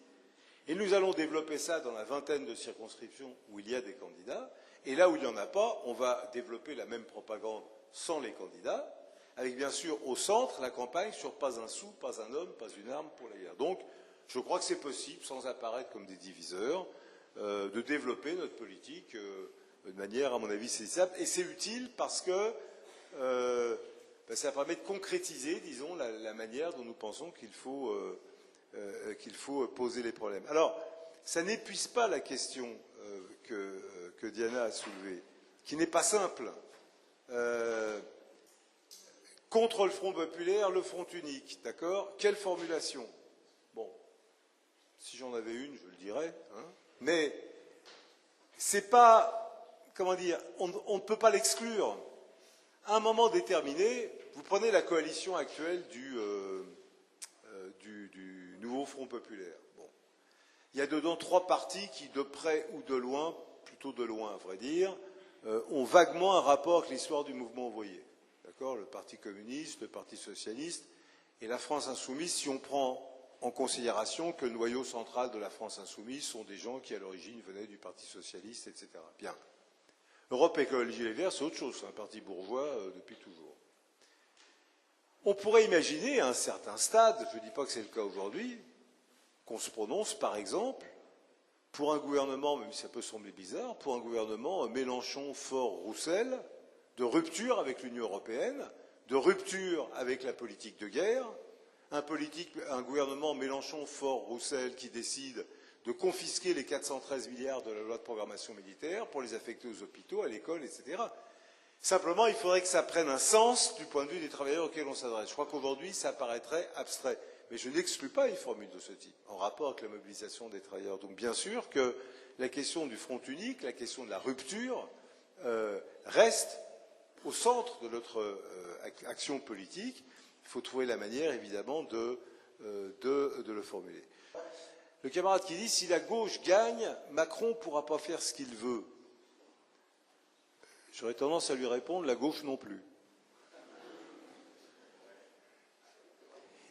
Et nous allons développer ça dans la vingtaine de circonscriptions où il y a des candidats. Et là où il n'y en a pas, on va développer la même propagande sans les candidats, avec bien sûr au centre la campagne sur pas un sou, pas un homme, pas une arme pour la guerre. Donc je crois que c'est possible, sans apparaître comme des diviseurs, de développer notre politique de manière, à mon avis, saisissable. Et c'est utile parce que ça permet de concrétiser, disons, la manière dont nous pensons qu'il faut poser les problèmes. Alors, ça n'épuise pas la question que Diana a soulevée, qui n'est pas simple. Contre le Front populaire, le Front unique, d'accord? Quelle formulation? Bon, si j'en avais une, je le dirais, hein, mais c'est pas, comment dire, on ne peut pas l'exclure. À un moment déterminé, vous prenez la coalition actuelle du nouveau Front populaire. Bon. Il y a dedans 3 partis qui, de près ou de loin, plutôt de loin à vrai dire, ont vaguement un rapport avec l'histoire du mouvement ouvrier. D'accord ? Le Parti communiste, le Parti socialiste et la France insoumise, si on prend en considération que le noyau central de la France insoumise sont des gens qui, à l'origine, venaient du Parti socialiste, etc. Bien. Europe Écologie Les Verts, c'est autre chose, c'est un parti bourgeois depuis toujours. On pourrait imaginer, à un certain stade, je ne dis pas que c'est le cas aujourd'hui, qu'on se prononce, par exemple, pour un gouvernement, même si ça peut sembler bizarre, pour un gouvernement Mélenchon-Faure-Roussel, de rupture avec l'Union européenne, de rupture avec la politique de guerre, un gouvernement Mélenchon-Faure-Roussel qui décide de confisquer les 413 milliards de la loi de programmation militaire pour les affecter aux hôpitaux, à l'école, etc. Simplement, il faudrait que ça prenne un sens du point de vue des travailleurs auxquels on s'adresse. Je crois qu'aujourd'hui, ça paraîtrait abstrait. Mais je n'exclus pas une formule de ce type, en rapport avec la mobilisation des travailleurs. Donc, bien sûr que la question du front unique, la question de la rupture, reste au centre de notre action politique. Il faut trouver la manière, évidemment, de le formuler. Le camarade qui dit, si la gauche gagne, Macron ne pourra pas faire ce qu'il veut. J'aurais tendance à lui répondre, la gauche non plus.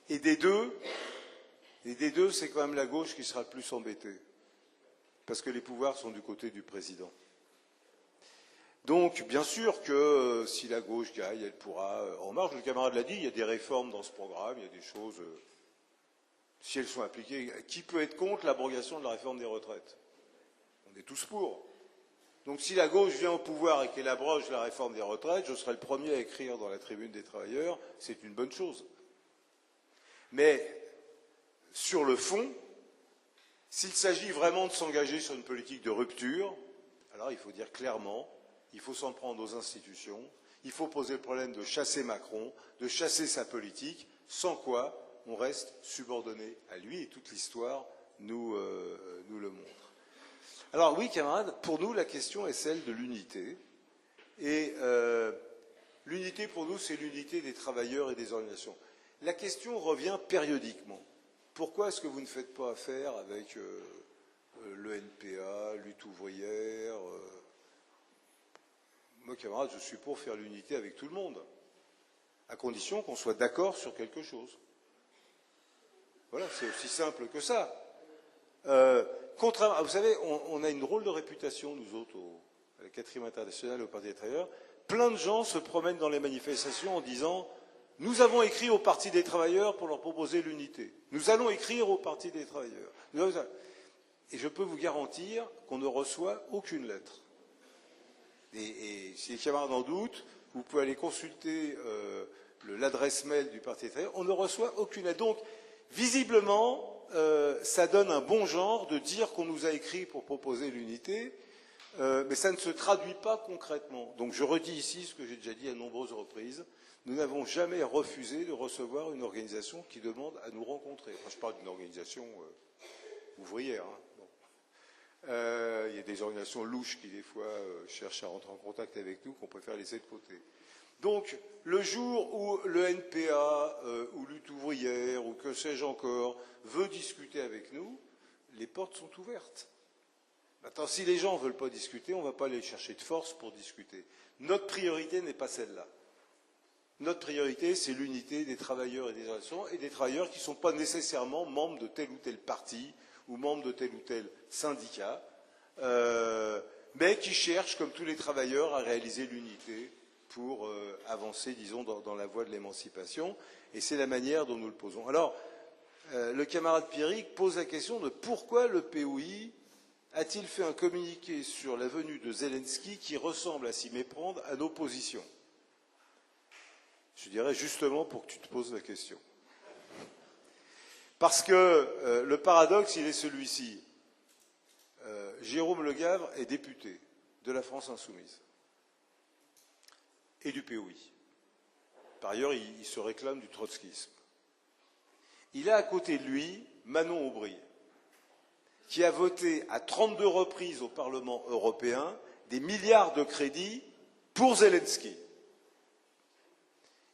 Et des deux, c'est quand même la gauche qui sera le plus embêtée. parce que les pouvoirs sont du côté du président. Donc, bien sûr que si la gauche gagne, elle pourra, en marge, le camarade l'a dit, il y a des réformes dans ce programme, il y a des choses, si elles sont appliquées, qui peut être contre l'abrogation de la réforme des retraites? On est tous pour. Donc si la gauche vient au pouvoir et qu'elle abroge la réforme des retraites, je serai le premier à écrire dans la Tribune des travailleurs, c'est une bonne chose. Mais sur le fond, s'il s'agit vraiment de s'engager sur une politique de rupture, alors il faut dire clairement, il faut s'en prendre aux institutions, il faut poser le problème de chasser Macron, de chasser sa politique, sans quoi on reste subordonné à lui, et toute l'histoire nous le montre. Alors oui, camarades, pour nous, la question est celle de l'unité. Et l'unité, pour nous, c'est l'unité des travailleurs et des organisations. La question revient périodiquement. Pourquoi est-ce que vous ne faites pas affaire avec le NPA, Lutte ouvrière Moi, camarades, je suis pour faire l'unité avec tout le monde, à condition qu'on soit d'accord sur quelque chose. Voilà, c'est aussi simple que ça. Vous savez, on a une drôle de réputation, nous autres, à la 4e internationale, au Parti des travailleurs. Plein de gens se promènent dans les manifestations en disant « Nous avons écrit au Parti des travailleurs pour leur proposer l'unité. Nous allons écrire au Parti des travailleurs. » Et je peux vous garantir qu'on ne reçoit aucune lettre. Et si les camarades en doutent, vous pouvez aller consulter l'adresse mail du Parti des travailleurs. On ne reçoit aucune lettre. Donc, visiblement, ça donne un bon genre de dire qu'on nous a écrit pour proposer l'unité, mais ça ne se traduit pas concrètement. Donc je redis ici ce que j'ai déjà dit à de nombreuses reprises, nous n'avons jamais refusé de recevoir une organisation qui demande à nous rencontrer. Enfin, je parle d'une organisation ouvrière. Hein. Bon. Il y a des organisations louches qui, des fois, cherchent à rentrer en contact avec nous, qu'on préfère laisser de côté. Donc, le jour où le NPA, ou Lutte ouvrière, ou que sais-je encore, veut discuter avec nous, les portes sont ouvertes. Maintenant, si les gens ne veulent pas discuter, on ne va pas aller chercher de force pour discuter. Notre priorité n'est pas celle-là. Notre priorité, c'est l'unité des travailleurs et des organisations, et des travailleurs qui ne sont pas nécessairement membres de tel ou tel parti, ou membres de tel ou tel syndicat, mais qui cherchent, comme tous les travailleurs, à réaliser l'unité pour avancer, disons, dans la voie de l'émancipation. Et c'est la manière dont nous le posons. Alors, le camarade Pierrick pose la question de pourquoi le POI a-t-il fait un communiqué sur la venue de Zelensky qui ressemble à s'y méprendre à nos positions? Je dirais justement pour que tu te poses la question. Parce que le paradoxe, il est celui-ci. Jérôme Le Gavre est député de la France Insoumise et du POI. Par ailleurs, il se réclame du trotskisme. Il a à côté de lui Manon Aubry, qui a voté à 32 reprises au Parlement européen des milliards de crédits pour Zelensky.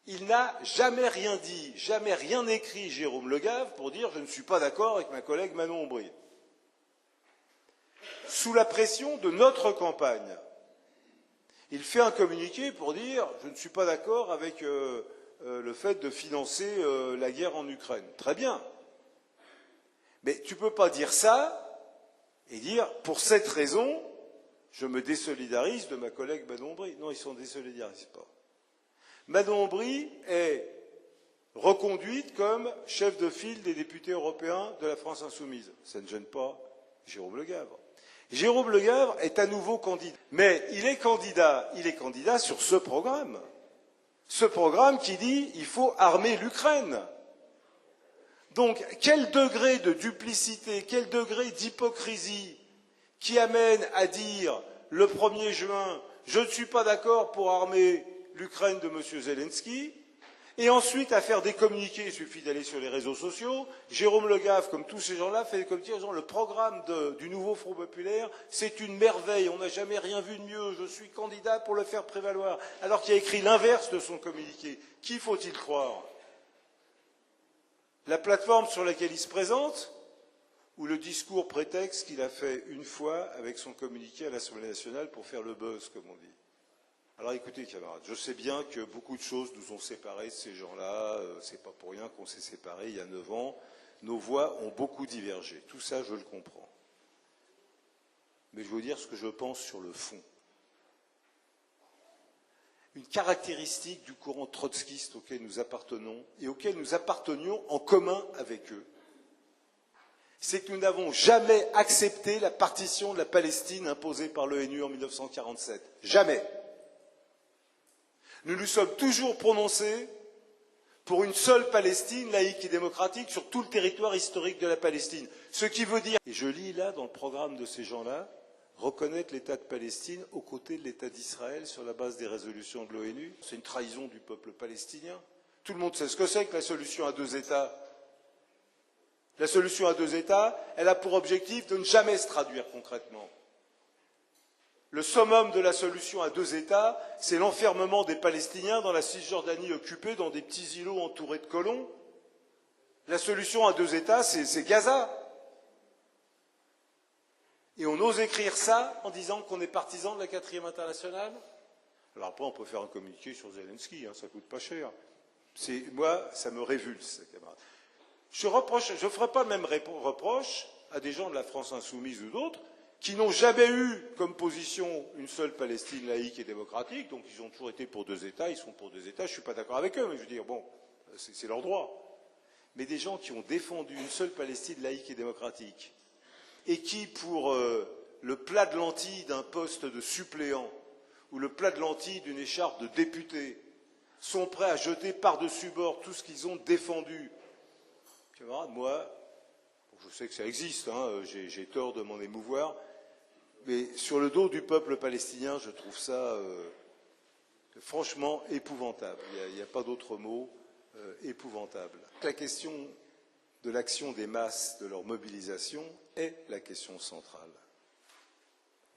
Il n'a jamais rien dit, jamais rien écrit, Jérôme Le Gavre, pour dire « je ne suis pas d'accord avec ma collègue Manon Aubry ». Sous la pression de notre campagne, il fait un communiqué pour dire « je ne suis pas d'accord avec le fait de financer la guerre en Ukraine ». Très bien. Mais tu ne peux pas dire ça et dire « pour cette raison, je me désolidarise de ma collègue Manon Aubry ». Non, ils ne s'en désolidarisent pas. Manon Aubry est reconduite comme chef de file des députés européens de la France Insoumise. Ça ne gêne pas Jérôme Le Gavre. Jérôme Le Gavre est à nouveau candidat. Mais il est candidat sur ce programme. Ce programme qui dit il faut armer l'Ukraine. Donc, quel degré de duplicité, quel degré d'hypocrisie qui amène à dire le 1er juin, je ne suis pas d'accord pour armer l'Ukraine de M. Zelensky, et ensuite à faire des communiqués, il suffit d'aller sur les réseaux sociaux. Jérôme Le Gavre, comme tous ces gens-là, fait des communiqués en disant le programme du nouveau Front populaire, c'est une merveille, on n'a jamais rien vu de mieux, je suis candidat pour le faire prévaloir, alors qu'il a écrit l'inverse de son communiqué. Qui faut-il croire? La plateforme sur laquelle il se présente, ou le discours prétexte qu'il a fait une fois avec son communiqué à l'Assemblée nationale pour faire le buzz, comme on dit? Alors écoutez, camarades, je sais bien que beaucoup de choses nous ont séparés de ces gens-là, c'est pas pour rien qu'on s'est séparés il y a 9 ans, nos voix ont beaucoup divergé, tout ça je le comprends. mais je veux dire ce que je pense sur le fond. Une caractéristique du courant trotskiste auquel nous appartenons et auquel nous appartenions en commun avec eux, c'est que nous n'avons jamais accepté la partition de la Palestine imposée par l'ONU en 1947. Jamais. Nous nous sommes toujours prononcés pour une seule Palestine laïque et démocratique sur tout le territoire historique de la Palestine. Ce qui veut dire, et je lis là dans le programme de ces gens-là, reconnaître l'État de Palestine aux côtés de l'État d'Israël sur la base des résolutions de l'ONU. C'est une trahison du peuple palestinien. Tout le monde sait ce que c'est que la solution à deux États. La solution à deux États, elle a pour objectif de ne jamais se traduire concrètement. Le summum de la solution à deux États, c'est l'enfermement des Palestiniens dans la Cisjordanie occupée, dans des petits îlots entourés de colons. La solution à deux États, c'est Gaza. Et on ose écrire ça en disant qu'on est partisan de la 4e internationale. Alors après, on peut faire un communiqué sur Zelensky, hein, ça coûte pas cher. Moi, ça me révulse, camarades. Je ne ferai pas le même reproche à des gens de la France insoumise ou d'autres qui n'ont jamais eu comme position une seule Palestine laïque et démocratique, donc ils ont toujours été pour deux États, ils sont pour deux États, je ne suis pas d'accord avec eux, mais je veux dire, bon, c'est leur droit. Mais des gens qui ont défendu une seule Palestine laïque et démocratique, et qui, pour le plat de lentilles d'un poste de suppléant, ou le plat de lentilles d'une écharpe de député, sont prêts à jeter par-dessus bord tout ce qu'ils ont défendu. Camarades, moi, je sais que ça existe, hein, j'ai tort de m'en émouvoir, mais sur le dos du peuple palestinien, je trouve ça franchement épouvantable. Il n'y a pas d'autre mot, épouvantable. La question de l'action des masses, de leur mobilisation, est la question centrale.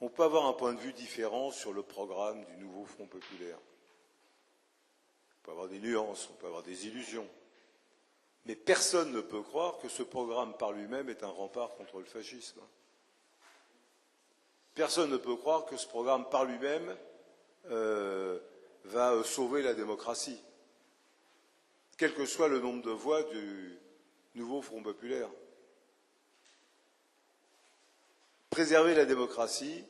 On peut avoir un point de vue différent sur le programme du nouveau Front populaire. On peut avoir des nuances, on peut avoir des illusions. Mais personne ne peut croire que ce programme par lui-même est un rempart contre le fascisme. Personne ne peut croire que ce programme par lui-même va sauver la démocratie, quel que soit le nombre de voix du nouveau Front populaire. Préserver la démocratie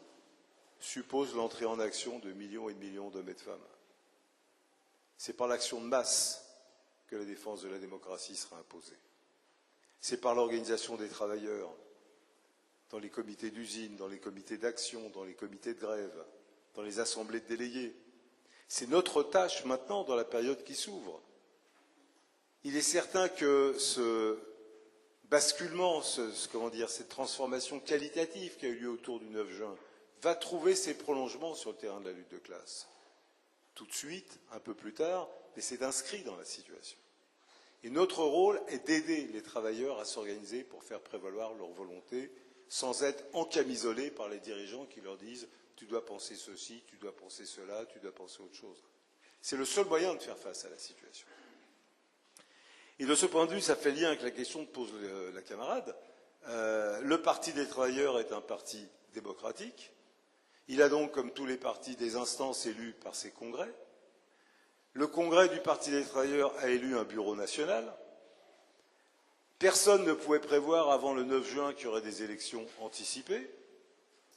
suppose l'entrée en action de millions et de millions d'hommes et de femmes. C'est par l'action de masse que la défense de la démocratie sera imposée. C'est par l'organisation des travailleurs, dans les comités d'usine, dans les comités d'action, dans les comités de grève, dans les assemblées de délégués. C'est notre tâche maintenant dans la période qui s'ouvre. Il est certain que ce basculement, cette transformation qualitative qui a eu lieu autour du 9 juin, va trouver ses prolongements sur le terrain de la lutte de classe. Tout de suite, un peu plus tard, mais c'est inscrit dans la situation. Et notre rôle est d'aider les travailleurs à s'organiser pour faire prévaloir leur volonté, sans être encamisolés par les dirigeants qui leur disent « tu dois penser ceci, tu dois penser cela, tu dois penser autre chose ». C'est le seul moyen de faire face à la situation. Et de ce point de vue, ça fait lien avec la question que pose la camarade. Le Parti des travailleurs est un parti démocratique. Il a donc, comme tous les partis, des instances élues par ses congrès. Le congrès du Parti des travailleurs a élu un bureau national. Personne ne pouvait prévoir avant le 9 juin qu'il y aurait des élections anticipées.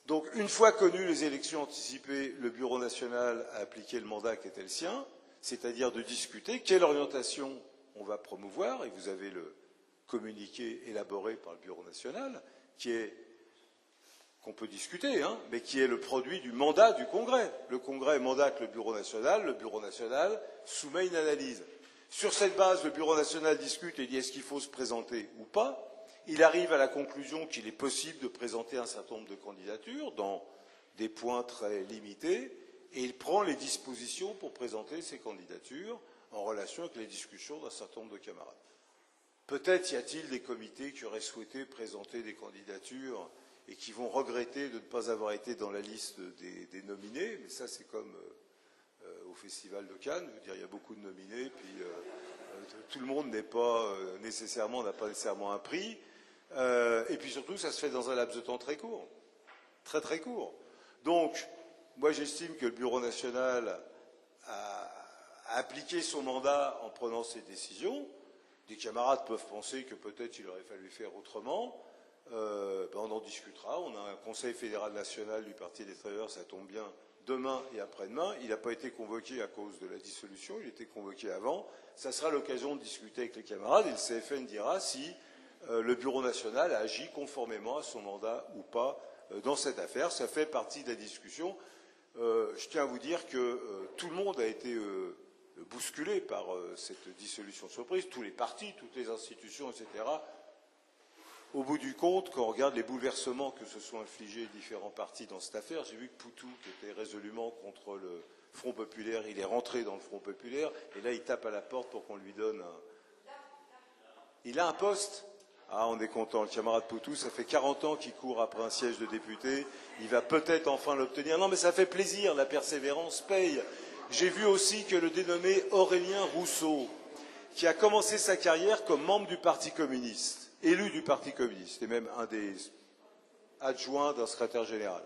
Donc, une fois connues les élections anticipées, le bureau national a appliqué le mandat qui était le sien, c'est-à-dire de discuter quelle orientation on va promouvoir, et vous avez le communiqué élaboré par le bureau national, qu'on peut discuter, hein, mais qui est le produit du mandat du Congrès. Le Congrès mandate le bureau national soumet une analyse. Sur cette base, le bureau national discute et dit est-ce qu'il faut se présenter ou pas. Il arrive à la conclusion qu'il est possible de présenter un certain nombre de candidatures dans des points très limités, et il prend les dispositions pour présenter ces candidatures en relation avec les discussions d'un certain nombre de camarades. Peut-être y a-t-il des comités qui auraient souhaité présenter des candidatures et qui vont regretter de ne pas avoir été dans la liste des nominés, mais ça c'est comme au Festival de Cannes, je veux dire, il y a beaucoup de nominés, puis tout le monde n'a pas nécessairement un prix, et puis surtout ça se fait dans un laps de temps très court, très très court. Donc, moi j'estime que le Bureau national a appliqué son mandat en prenant ses décisions. Des camarades peuvent penser que peut-être il aurait fallu faire autrement. on en discutera. On a un Conseil fédéral national du Parti des travailleurs, ça tombe bien, demain et après-demain. Il n'a pas été convoqué à cause de la dissolution, il était convoqué avant. Ça sera l'occasion de discuter avec les camarades et le CFN dira si le Bureau national a agi conformément à son mandat ou pas dans cette affaire. Ça fait partie de la discussion. Je tiens à vous dire que tout le monde a été bousculé par cette dissolution surprise, tous les partis, toutes les institutions, etc. Au bout du compte, quand on regarde les bouleversements que se sont infligés différents partis dans cette affaire, j'ai vu que Poutou, qui était résolument contre le Front populaire, il est rentré dans le Front populaire, et là il tape à la porte pour qu'on lui donne un... Il a un poste. Ah, on est content, le camarade Poutou, ça fait 40 ans qu'il court après un siège de député, il va peut-être enfin l'obtenir. Non mais ça fait plaisir, la persévérance paye. J'ai vu aussi que le dénommé Aurélien Rousseau, qui a commencé sa carrière comme membre du Parti communiste, élu du Parti communiste, et même un des adjoints d'un secrétaire général,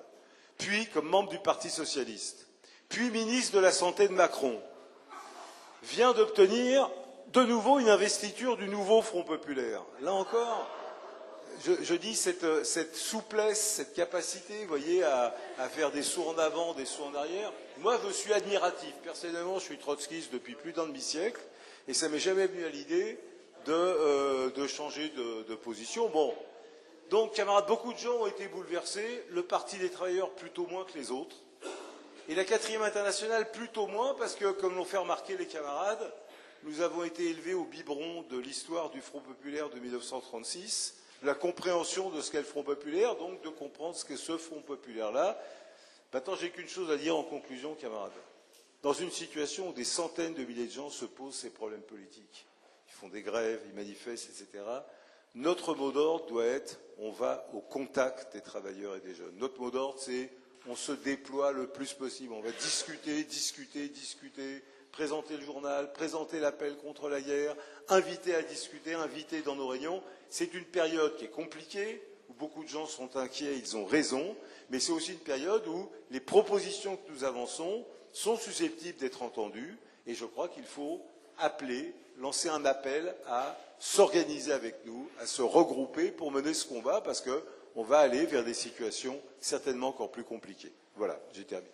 puis comme membre du Parti socialiste, puis ministre de la Santé de Macron, vient d'obtenir de nouveau une investiture du nouveau Front populaire. Là encore, je dis cette souplesse, cette capacité, vous voyez, à faire des sauts en avant, des sauts en arrière. Moi, je suis admiratif. Personnellement, je suis trotskiste depuis plus d'un demi-siècle, et ça m'est jamais venu à l'idée de changer de position. Bon, donc, camarades, beaucoup de gens ont été bouleversés. Le Parti des travailleurs plutôt moins que les autres, et la 4e internationale plutôt moins, parce que, comme l'ont fait remarquer les camarades, nous avons été élevés au biberon de l'histoire du Front populaire de 1936, de la compréhension de ce qu'est le Front populaire, donc de comprendre ce qu'est ce Front populaire-là. Maintenant, j'ai qu'une chose à dire en conclusion, camarades. Dans une situation où des centaines de milliers de gens se posent ces problèmes politiques, ils font des grèves, ils manifestent, etc., notre mot d'ordre doit être « on va au contact des travailleurs et des jeunes ». Notre mot d'ordre, c'est « on se déploie le plus possible, on va discuter, discuter, discuter ». Présenter le journal, présenter l'appel contre la guerre, inviter à discuter, inviter dans nos réunions. C'est une période qui est compliquée, où beaucoup de gens sont inquiets, ils ont raison, mais c'est aussi une période où les propositions que nous avançons sont susceptibles d'être entendues, et je crois qu'il faut appeler, lancer un appel à s'organiser avec nous, à se regrouper pour mener ce combat, parce qu'on va aller vers des situations certainement encore plus compliquées. Voilà, j'ai terminé.